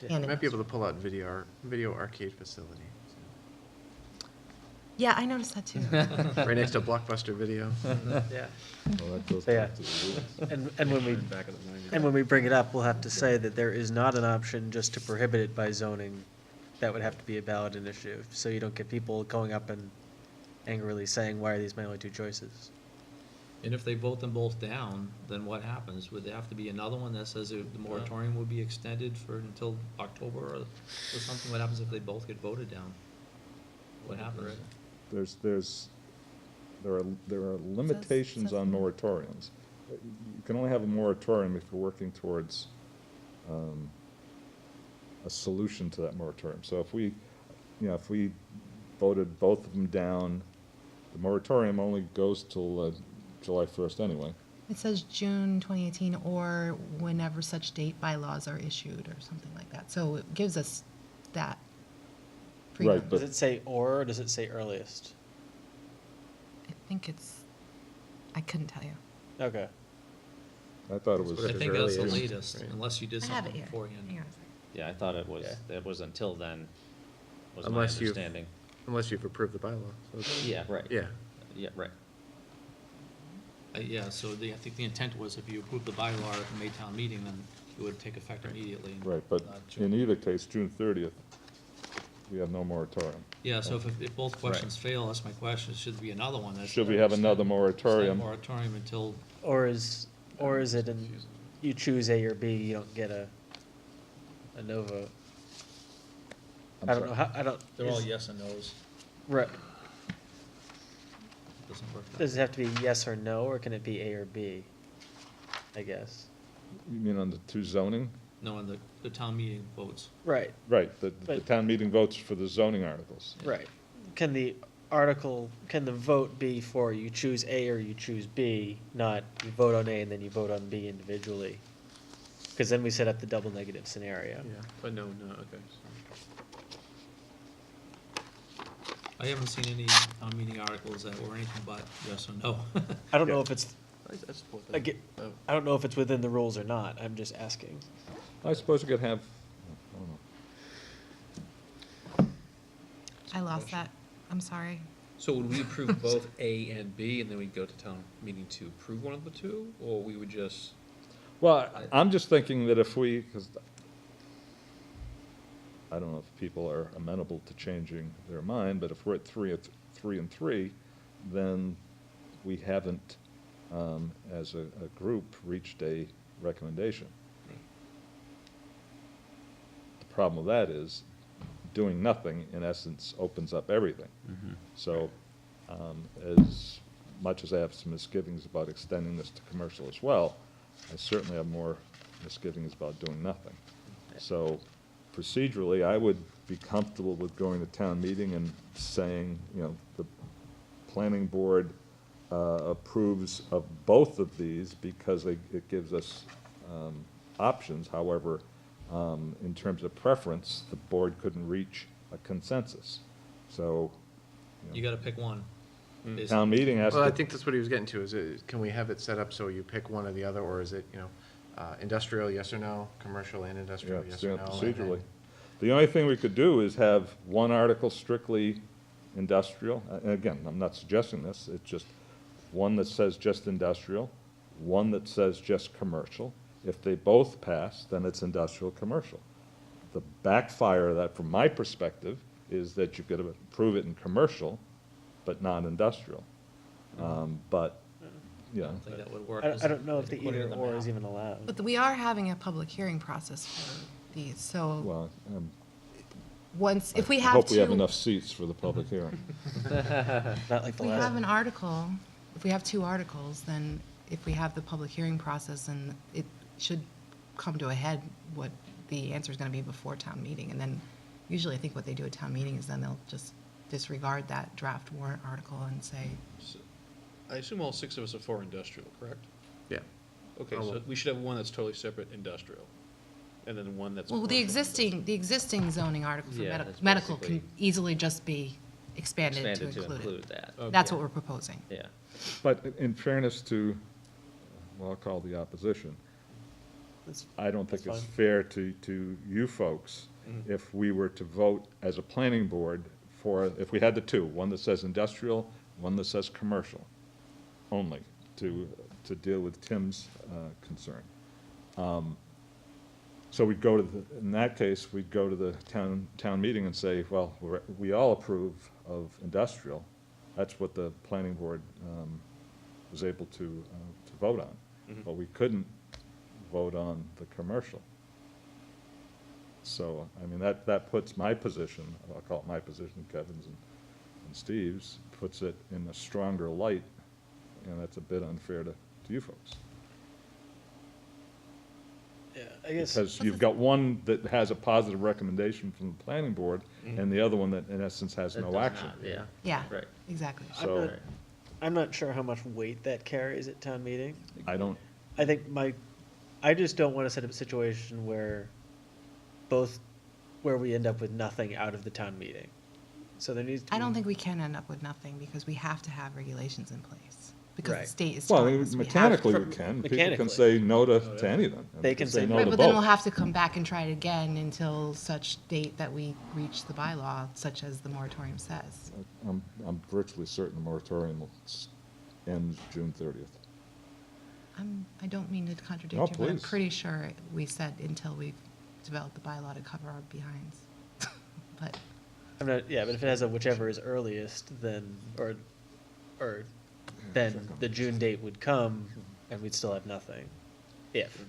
You might be able to pull out video arcade facility, Yeah, I noticed that too. right next to Blockbuster Video. yeah. Well, that goes Yeah. back to the rules. And when we bring it up, we'll have to say that there is not an option just to prohibit it by zoning. That would have to be a ballot initiative, so you don't get people going up and angrily saying, why are these my only 2 choices? And if they vote them both down, then what happens? Would there have to be another one that says the moratorium would be extended until October or something? What happens if they both get voted down? What happens? There are limitations on moratoriums. You can only have a moratorium if you're working towards a solution to that moratorium. So if we voted both of them down, the moratorium only goes till July 1st anyway. It says June 2018 or whenever such date bylaws are issued or something like that. So it gives us that freedom. Right, but- Does it say or does it say earliest? I think I couldn't tell you. Okay. I thought it was. I think that's the earliest, latest, right. unless you did I have it something here. beforehand. Hang on a second. Yeah, I thought it Yeah. was until then, was my Unless you've- understanding. Unless you've approved the bylaw. So it's- Yeah, right. Yeah. Yeah, right. Yeah, so I think the intent was if you approve the bylaw at the May town meeting, then it would take effect immediately. Right, but in either case, June 30th, we have no moratorium. Yeah, so if both questions fail, that's my question, should be another one that's. Should we have another moratorium? Moratorium until, Or is it you choose A or B, you don't get a no vote? I'm I don't sorry. know, I don't. they're all is- yes and no's, Right, doesn't work. that does it way. have to be yes or no, or can it be A or B? I guess. You mean on the 2 zoning? No, and the town meeting votes. Right, Right, the But- town meeting votes for the zoning articles. right. Can the vote be for you choose A or you choose B, not you vote on A and then you vote on B individually? Because then we set up the double negative scenario. Yeah, but no, okay. I haven't seen any town meeting articles that were anything but yes or no. I don't know if it's, I support that. I get, I don't know if it's within the rules or not, I'm just asking. I suppose you could have, I don't know. I lost that. I'm sorry. So would we approve both A and B, and then we'd go to town meeting to approve one of the 2, or we would just? Well, I'm just thinking that if because I don't know if people are amenable to changing their mind, but if we're at 3 and 3, then we haven't as a group, reached a recommendation. The problem with that is, doing nothing, in essence, opens up everything. So, as much as I have some misgivings about extending this to commercial as well, I certainly have more misgivings about doing nothing. So procedurally, I would be comfortable with going to town meeting and saying, you know, the planning board approves of both of these because it gives us options. However, in terms of preference, the board couldn't reach a consensus. So, You gotta pick one. basically. town meeting has Well, I to, think that's what he was getting to, is can we have it set up so you pick one or the other, or is it, you know, industrial, yes or no, commercial and yeah, industrial, yes or no? and then- procedurally. The only thing we could do is have one article strictly industrial. And again, I'm not suggesting this, it's just one that says just industrial, one that says just commercial. If they both pass, then it's industrial, commercial. The backfire of that, from my perspective, is that you could approve it in commercial, but not industrial. But, you I know, don't think that would work. I don't know if the Put it in either or is map. even allowed. But we are having a public hearing process for these, so well, once, if we I have hope we have two, enough seats for the public hearing. Not like if the we last have one. an article, if we have two articles, then if we have the public hearing process, and it should come to a head what the answer is gonna be before town meeting. And then usually I think what they do at town meeting is then they'll just disregard that draft warrant article and say, I assume all 6 of us are for industrial, correct? Yeah. Okay, Oh, so we should have one that's totally separate industrial, and then one that's. well, the commercial existing zoning article for Yeah, that's medical can basically easily just be expanded to Expanded to include include it. that, Okay. That's what we're proposing. yeah. But in fairness to, well, I'll call the opposition, That's- I don't think That's it's fine. fair to you folks if we were to vote as a planning board for, if we had the two, one that says industrial, one that says commercial, only, to deal with Tim's concern. So we'd go to the, in that case, we'd go to the town meeting and say, well, we all approve of industrial. That's what the planning board was able to vote on. But we couldn't vote on the commercial. So, I mean, that puts my position, I'll call it my position, Kevin's and Steve's, puts it in a stronger light, and that's a bit unfair to you folks. Yeah, I guess. Because you've got one that has a positive recommendation from the planning board, and the other one that in essence has That no does action. not, Yeah. Yeah, Right. exactly. So, I'm not sure how much weight that carries at town meeting. I don't, I think I just don't want to set up a situation where where we end up with nothing out of the town meeting. So there needs to be. I don't think we can end up with nothing because we have to have regulations in place. Because the Right. state is well, telling us we have. mechanically to- we can. People mechanically. can say no to anything. and They can say no Right, to but then we'll both. have to come back and try it again until such date that we reach the bylaw, such as the moratorium says. I'm virtually certain the moratorium will end June 30th. I don't mean to contradict No, you, but I'm please. pretty sure we said until we've developed the bylaw to cover our behinds. But, I'm not, yeah, but if it has a whichever is earliest, then, or then the June date would come and we'd still have nothing. If,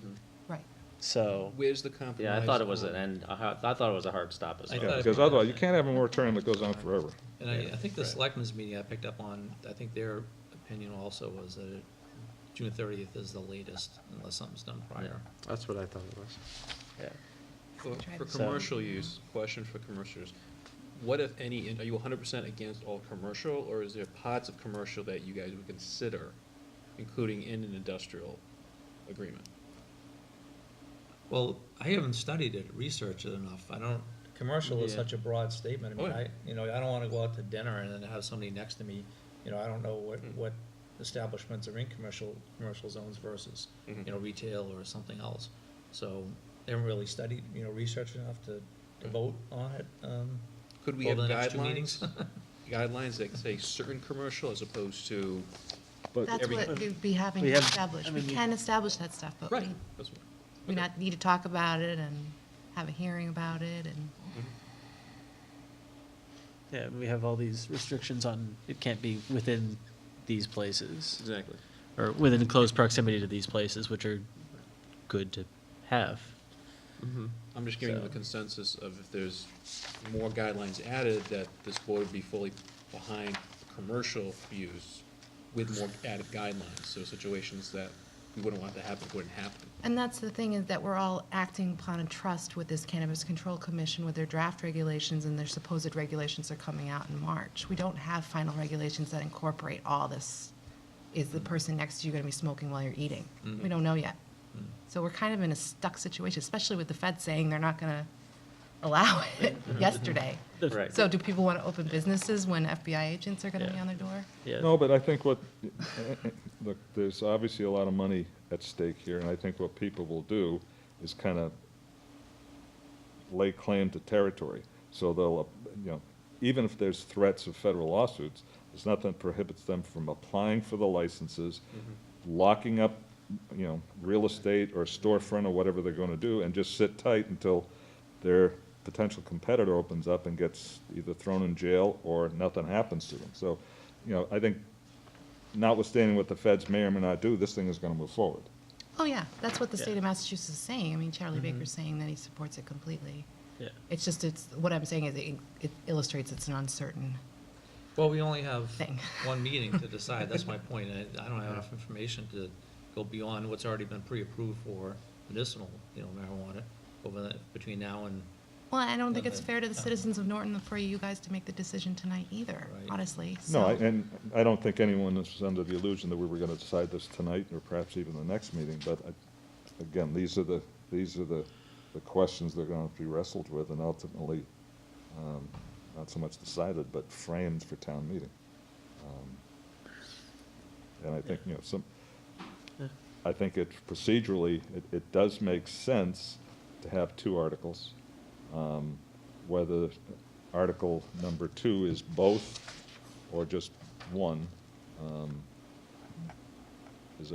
right. so, Where's the compromise? Yeah, I thought it was on- an end, I thought it was a hard stop as I well. thought- Because otherwise, you can't have a moratorium that goes on forever. And I think the selectmen's meeting I picked up on, I think their opinion also was that June 30th is the latest unless something's done prior. That's what I thought it was. yeah. For So- commercial use, question for commercials, what if any, are you 100% against all commercial, or is there parts of commercial that you guys would consider including in an industrial agreement? Well, I haven't studied it, researched it enough. I don't, commercial is Yeah. such a broad statement. I mean, Oh, yeah. I don't wanna go out to dinner and then have somebody next to me, I don't know what establishments are in commercial zones versus, retail or something else. So, they haven't really studied, researched enough to vote on it, Could we have over the next two guidelines, meetings. guidelines that say certain commercial as opposed to? But That's every- what we'd be having We to have- establish. I We mean, can establish that stuff, but Right. That's what- we not need to talk about it and have a hearing about it and. Yeah, we have all these restrictions on, it can't be within these places. Exactly. or within close proximity to these places, which are good to have. I'm just giving you the So- consensus of if there's more guidelines added, that this board would be fully behind commercial use with more added guidelines, so situations that we wouldn't want to happen wouldn't happen. And that's the thing, is that we're all acting upon a trust with this Cannabis Control Commission with their draft regulations, and their supposed regulations are coming out in March. We don't have final regulations that incorporate all this. Is the person next to you gonna be smoking while you're eating? We don't know yet. So we're kind of in a stuck situation, especially with the Fed saying they're not gonna allow it yesterday. Right. So do people wanna open businesses when FBI agents are gonna be Yeah. on their door? Yeah. No, but I think look, there's obviously a lot of money at stake here, and I think what people will do is kind of lay claim to territory. So they'll, even if there's threats of federal lawsuits, there's nothing that prohibits them from applying for the licenses, locking up, real estate or storefront or whatever they're gonna do, and just sit tight until their potential competitor opens up and gets either thrown in jail or nothing happens to them. So, I think notwithstanding what the feds may or may not do, this thing is gonna move forward. Oh, yeah, that's what the state of Massachusetts is saying. I mean, Charlie Baker's saying that he supports it completely. Yeah. It's just, what I'm saying is it illustrates it's an uncertain Well, we only have thing. one meeting to decide, that's my point. I don't have enough information to go beyond what's already been pre-approved for medicinal, marijuana between now and, Well, I don't think it's Okay. fair to the citizens of Norton for you guys to make the decision tonight either, Right. honestly. No, So- and I don't think anyone was under the illusion that we were gonna decide this tonight, or perhaps even the next meeting, but again, these are the questions they're gonna be wrestled with, and ultimately, not so much decided, but framed for town meeting. And I think, I think it procedurally, it does make sense to have two articles. Whether Article number 2 is both or just one, is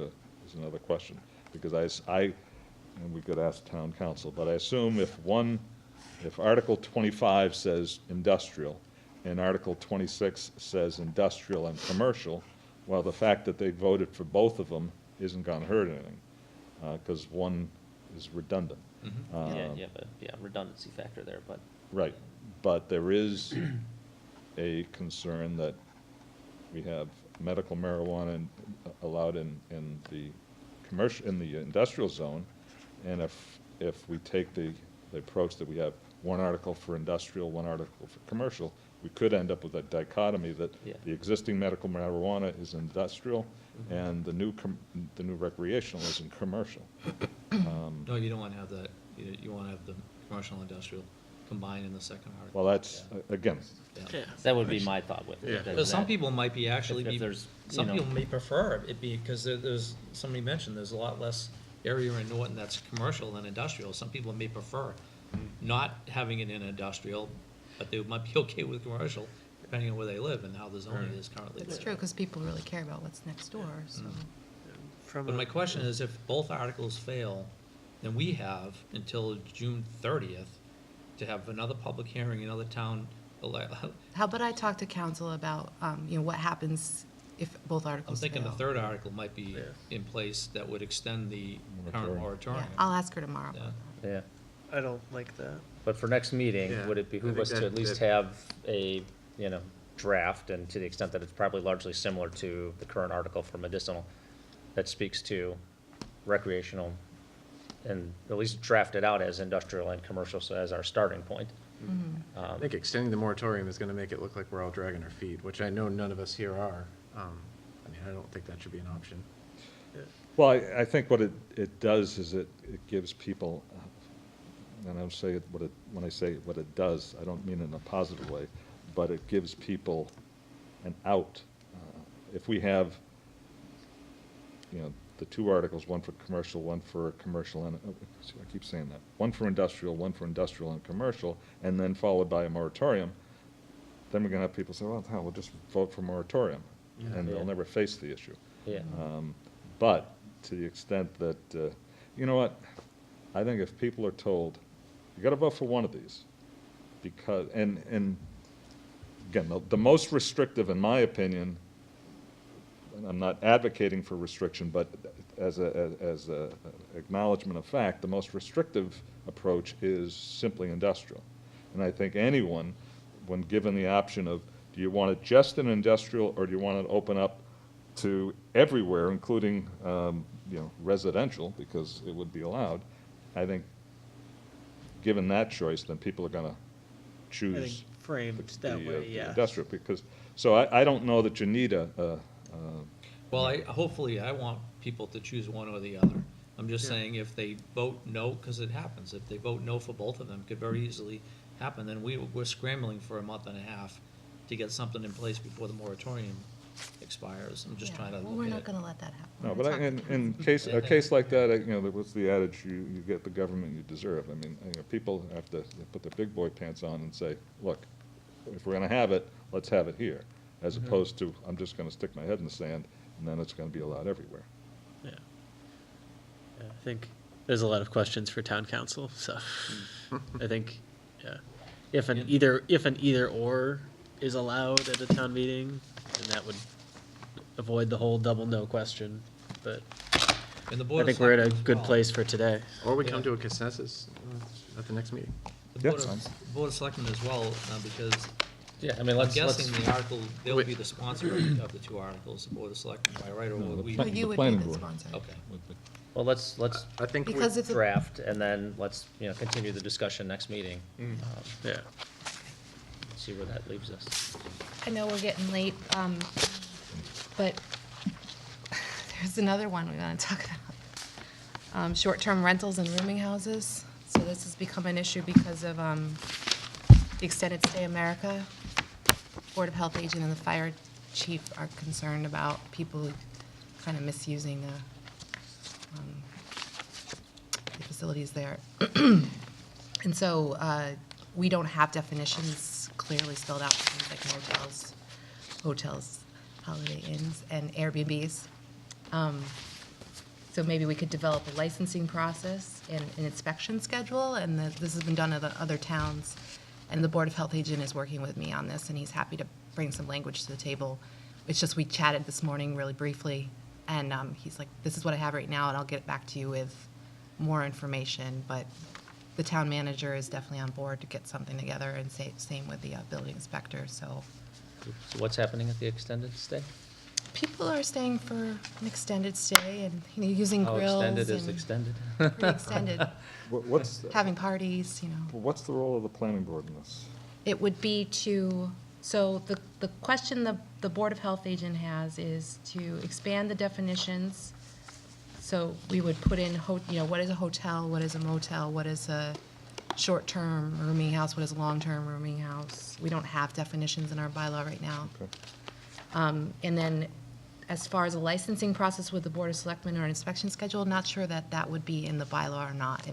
another question. Because and we could ask town council, but I assume if Article 25 says industrial, and Article 26 says industrial and commercial, well, the fact that they voted for both of them isn't gonna hurt anything, because one is redundant. Yeah, redundancy factor there, but. Right, but there is a concern that we have medical marijuana allowed in the commercial, in the industrial zone, and if we take the approach that we have one article for industrial, one article for commercial, we could end up with a dichotomy that Yeah. the existing medical marijuana is industrial, and the new recreational is in commercial. no, you don't want to have that. You want to have the commercial and industrial combined in the second article. Well, that's, again, Yeah. That would be my thought with it. But some people might be actually If be, there's, some you know- people may prefer it be, because there's, somebody mentioned, there's a lot less area in Norton that's commercial than industrial. Some people may prefer not having it in industrial, but they might be okay with commercial, depending on where they live and how the zoning is currently. It's true, because people really care about what's next door, so. From But a- my question is, if both articles fail, then we have until June 30th to have another public hearing, another town How about I talk to council about, what happens if both I'm articles fail? thinking the third article might be in place that would extend the current Yeah, moratorium. I'll ask her tomorrow. Yeah. Yeah, I don't like that. but for next meeting, Yeah, would it I behoove think us to that- at least that- have a, draft, and to the extent that it's probably largely similar to the current article for medicinal, that speaks to recreational, and at least draft it out as industrial and commercial, so as our starting point. I think extending the moratorium is gonna make it look like we're all dragging our feet, which I know none of us here are. I don't think that should be an option. well, I think what it does is it gives people, and I'll say it, when I say what it does, I don't mean it in a positive way, but it gives people an out. If we have, the two articles, one for commercial, one for commercial, and, I keep saying that, one for industrial and commercial, and then followed by a moratorium, then we're gonna have people say, well, hell, we'll just vote for moratorium, and Yeah. they'll never face the issue. Yeah, But to the extent that, you know what, I think if people are told, you gotta vote for one of these, because, and again, the most restrictive, in my opinion, and I'm not advocating for restriction, but as a acknowledgement of fact, the most restrictive approach is simply industrial. And I think anyone, when given the option of, do you want it just in industrial, or do you want it open up to everywhere, including, residential, because it would be allowed, I think, given that choice, then people are gonna choose. I think framed that the, way, the yeah. industrial, because, so I don't know that you need Well, hopefully, I want people to choose one or the other. I'm just saying, if they vote no, because it happens, if they vote no for both of them, it could very easily happen, then we're scrambling for a month and a half to get something in place before the moratorium expires. I'm just Yeah, trying to well, look we're at not it. gonna let that happen. No, We're but gonna talk to in a case like that, there was the adage, you get the government you deserve. I mean, people have to put their big boy pants on and say, look, if we're gonna have it, let's have it here, as opposed to, I'm just gonna stick my head in the sand, and then it's gonna be allowed everywhere. Yeah. Yeah, I think there's a lot of questions for town council, so I think, yeah. If an either or is allowed at a town meeting, then that would avoid the whole double no question, but And the I Board of think we're at a Selectmen as good well. place for today. Or we come Yeah. to a consensus at the next meeting. The Yeah, Board fine. of, Board of Selectmen as well, because Yeah, I mean, I'm let's, guessing let's, the article, they'll Wait. be the sponsor of the two articles, the Board of Selectmen, am I right, or No, would the we? pla- Well, you would be planning the board. sponsor. Okay. well, let's I think we, Because if the draft, and then let's, continue the discussion next meeting. Yeah. See where that leaves us. I know we're getting late, but there's another one we want to talk about. Short-term rentals and rooming houses. So this has become an issue because of the Extended Stay America. Board of Health agent and the fire chief are concerned about people kind of misusing the facilities there. And so we don't have definitions clearly spelled out for things like motels, hotels, Holiday Inns, and Airbnbs. So maybe we could develop a licensing process and an inspection schedule, and this has been done at other towns. And the Board of Health agent is working with me on this, and he's happy to bring some language to the table. It's just, we chatted this morning really briefly, and he's like, this is what I have right now, and I'll get back to you with more information. But the town manager is definitely on board to get something together, and same with the building inspector, so. So what's happening at the extended stay? People are staying for an extended stay and, using How grills extended is and extended? pretty extended, What's, having parties, what's the role of the planning board in this? It would be so the question the Board of Health agent has is to expand the definitions. So we would put in, what is a hotel, what is a motel, what is a short-term rooming house, what is a long-term rooming house? We don't have definitions in our bylaw right now. Okay. And then, as far as a licensing process with the Board of Selectmen or an inspection schedule, not sure that would be in the bylaw or not.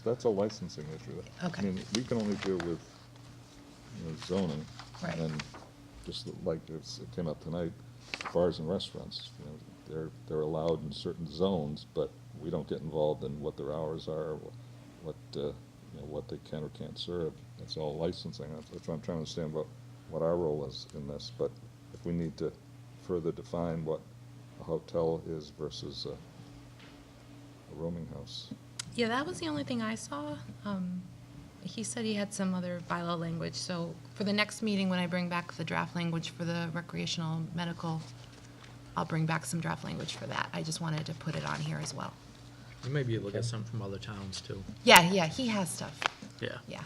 That's a licensing issue. Okay. I mean, we can only deal with zoning. Right. And just like it came up tonight, bars and restaurants, they're allowed in certain zones, but we don't get involved in what their hours are, what they can or can't serve. It's all licensing. That's what I'm trying to understand what our role is in this. But if we need to further define what a hotel is versus a rooming house. Yeah, that was the only thing I saw. He said he had some other bylaw language, so for the next meeting, when I bring back the draft language for the recreational medical, I'll bring back some draft language for that. I just wanted to put it on here as well. You may be able to get some from other towns, too. Yeah, he has stuff, Yeah. yeah.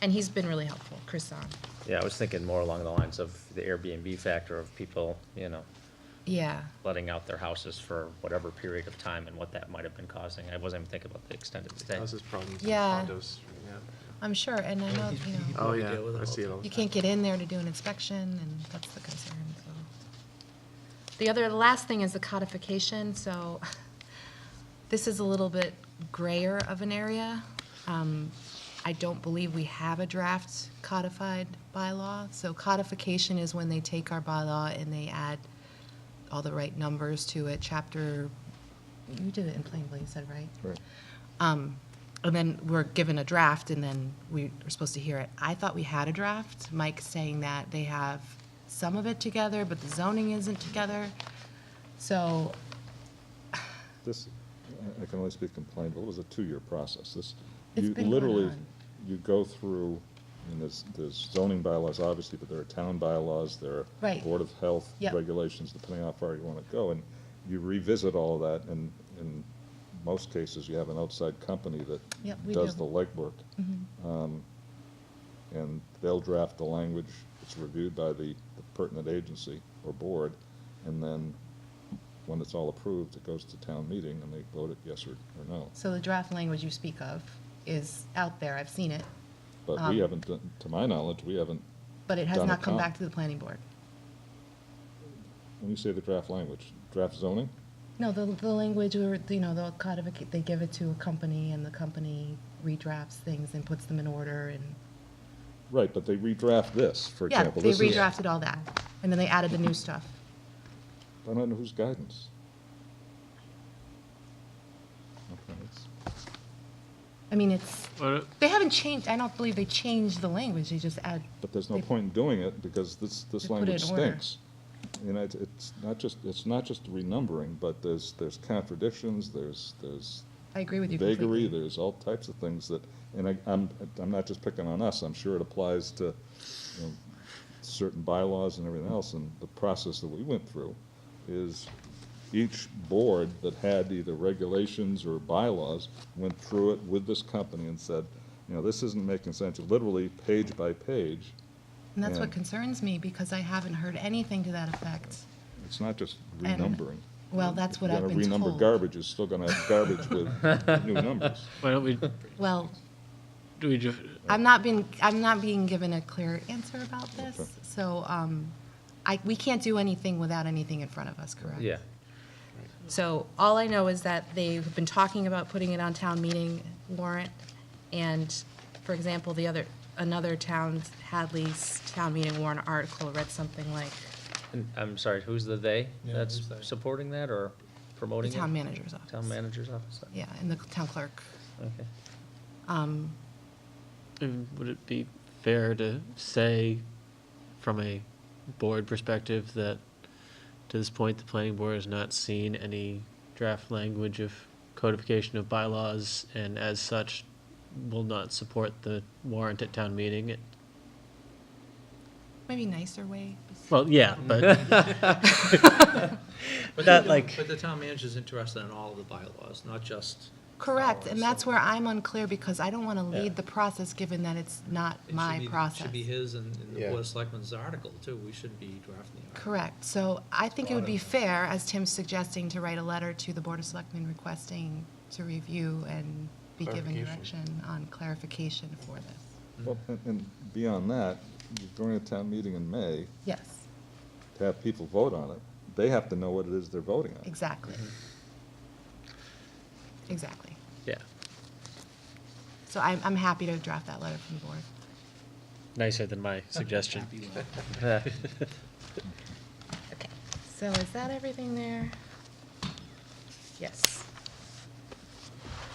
And he's been really helpful, Chris Zahn. Yeah, I was thinking more along the lines of the Airbnb factor of people, Yeah, letting out their houses for whatever period of time and what that might have been causing. I wasn't even thinking about the extended stay. causes problems in Yeah. condos. Yeah. I'm sure, and I know, Oh, Probably yeah, deal with it I all see it the all the you time. can't get in there to do an inspection, and that's the concern, so. The last thing is the codification, so this is a little bit grayer of an area. I don't believe we have a draft codified bylaw, so codification is when they take our bylaw and they add all the right numbers to it, chapter, you did it in Plainville, you said, right? Right. And then we're given a draft, and then we're supposed to hear it. I thought we had a draft. Mike's saying that they have some of it together, but the zoning isn't together. So, This, I can only speak complaint, but it was a 2-year process. This, It's you been going literally, on. you go through, I mean, there's zoning bylaws, obviously, but there are town bylaws, there are Right. Board of Health Yep. regulations, depending on how far you want to go, and you revisit all of that, and in most cases, you have an outside company that Yep, we does do. the legwork. And they'll draft the language, it's reviewed by the pertinent agency or board, and then when it's all approved, it goes to town meeting, and they vote it yes or no. so the draft language you speak of is out there, I've seen it, But we haven't, done- to my knowledge, we haven't, but it has Done a not come comp. back to the planning board. when you say the draft language, draft zoning? No, the language, or, you know, the codification, they give it to a company, and the company redrafts things and puts them in order, and, Right, but they redraft this, for yeah, example. they This is redrafted all that, and then they added the new stuff. Done under whose guidance? Okay, it's- I mean, it's, What- they haven't changed, I don't believe they changed the language, they just add, But there's no They- point in doing it, because this They put it language in order. stinks. You know, it's not just renumbering, but there's contradictions, there's I agree with you vagary, completely. there's all types of things that, and I'm not just picking on us, I'm sure it applies to, you know, certain bylaws and everything else, and the process that we went through is each board that had either regulations or bylaws went through it with this company and said, you know, this isn't making sense, literally page by page. And that's what Yeah. concerns me, because I haven't heard anything to that effect. It's not just And- renumbering. Well, that's what I've been If you're gonna told. renumber garbage, you're still gonna have garbage with new numbers. Why don't we, Well, do we just, I'm not being given a clear answer about this, Okay. so, we can't do anything without anything in front of us, correct? Yeah. So all I know is that they've been talking about putting it on town meeting warrant, and, for example, another town, Hadley's town meeting warrant article read something like, And I'm sorry, who's the "they" Yeah, that's who's they? supporting that or the promoting it? town manager's office. Town manager's office? Yeah, and the town clerk. Okay. would it be fair to say, from a board perspective, that to this point, the planning board has not seen any draft language of codification of bylaws, and as such, will not support the warrant at town meeting? Maybe nicer way. Well, yeah, but But That, the- like- But the town manager's interested in all of the bylaws, not just. Correct, ours, and that's so where I'm unclear, because I don't want to Yeah. lead the process, given that it's not it should my be- process. Should be his and the Yeah. Board of Selectmen's article, too. We should be drafting the article. Correct, so I think it would be fair, as Tim's suggesting, to write a letter to the Board of Selectmen requesting to review and be given Clarification. direction on clarification for this. Well, and beyond that, you're going to town meeting in May Yes, to have people vote on it. They have to know what it is they're voting on. exactly. Exactly. yeah, So I'm happy to draft that letter from the board. nicer than my suggestion. Okay, so is that everything there? Yes.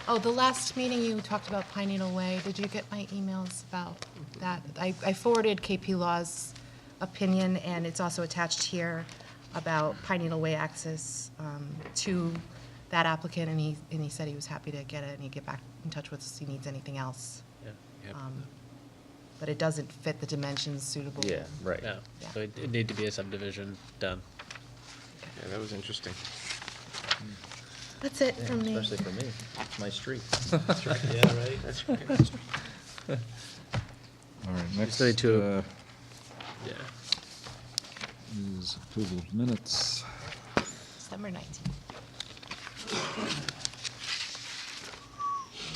Oh, the last meeting you talked about Pine Needle Way, did you get my emails about that? I forwarded KP Law's opinion, and it's also attached here about Pine Needle Way access to that applicant, and he said he was happy to get it, and he'd get back in touch with us if he needs anything else. Yeah. But it doesn't fit the dimensions suitable. Yeah, right. No, Yeah. so it'd need to be a subdivision done. Yeah, that was interesting. That's it Yeah, from me. especially for me. It's my street. Yeah, right? All right, next still need to- Yeah. is approval of minutes. December 19th.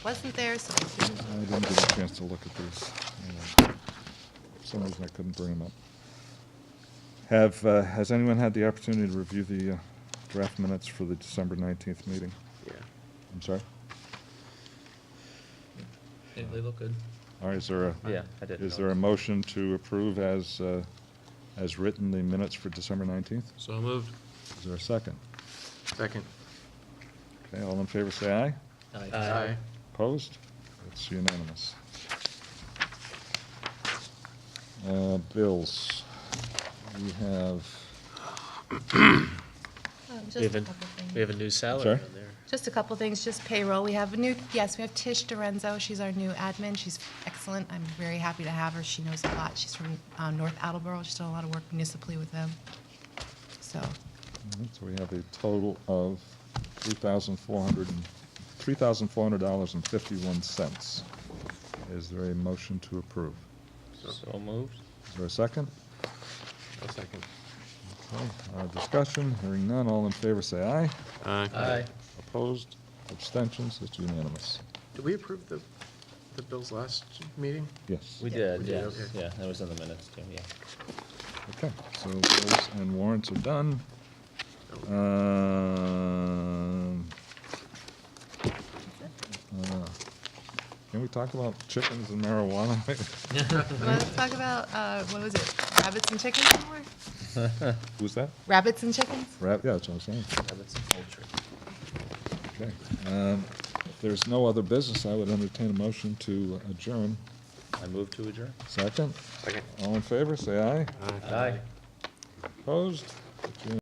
Wasn't there, so I didn't. I didn't get a chance to look at these. For some reason, I couldn't bring them up. Has anyone had the opportunity to review the draft minutes for the December 19th meeting? Yeah. I'm sorry? Yeah, they look good. All right, is there Yeah, I did. is there a motion to approve as written the minutes for December 19th? So moved. Is there a second? Second. Okay, all in favor, say aye. Aye. Opposed? It's unanimous. Bills. We have, Just We have a a, couple things. we have a new salary Sorry? on there. Just a couple things, just payroll. We have a new, yes, we have Tish Dorenzo. She's our new admin. She's excellent. I'm very happy to have her. She knows a lot. She's from North Attleboro. She's done a lot of work municipally with them. So, so we have a total of $3,400.51. Is there a motion to approve? So moved. Is there a second? I'll second. Okay, discussion, hearing none, all in favor say aye. Aye. Opposed, abstentions, it's unanimous. Did we approve the bills last meeting? Yes. We did, did, yes, okay. yeah, that was in the minutes too, yeah. Okay, so bills and warrants are done. Can we talk about chickens and marijuana? let's talk about, what was it, rabbits and chickens more? Who's that? Rabbits and chickens? Yeah, that's what I'm saying. Rabbits and poultry. Okay. If there's no other business, I would entertain a motion to adjourn. I move to adjourn. Second? Second. All in favor, say aye. Aye. Opposed? It's unanimous.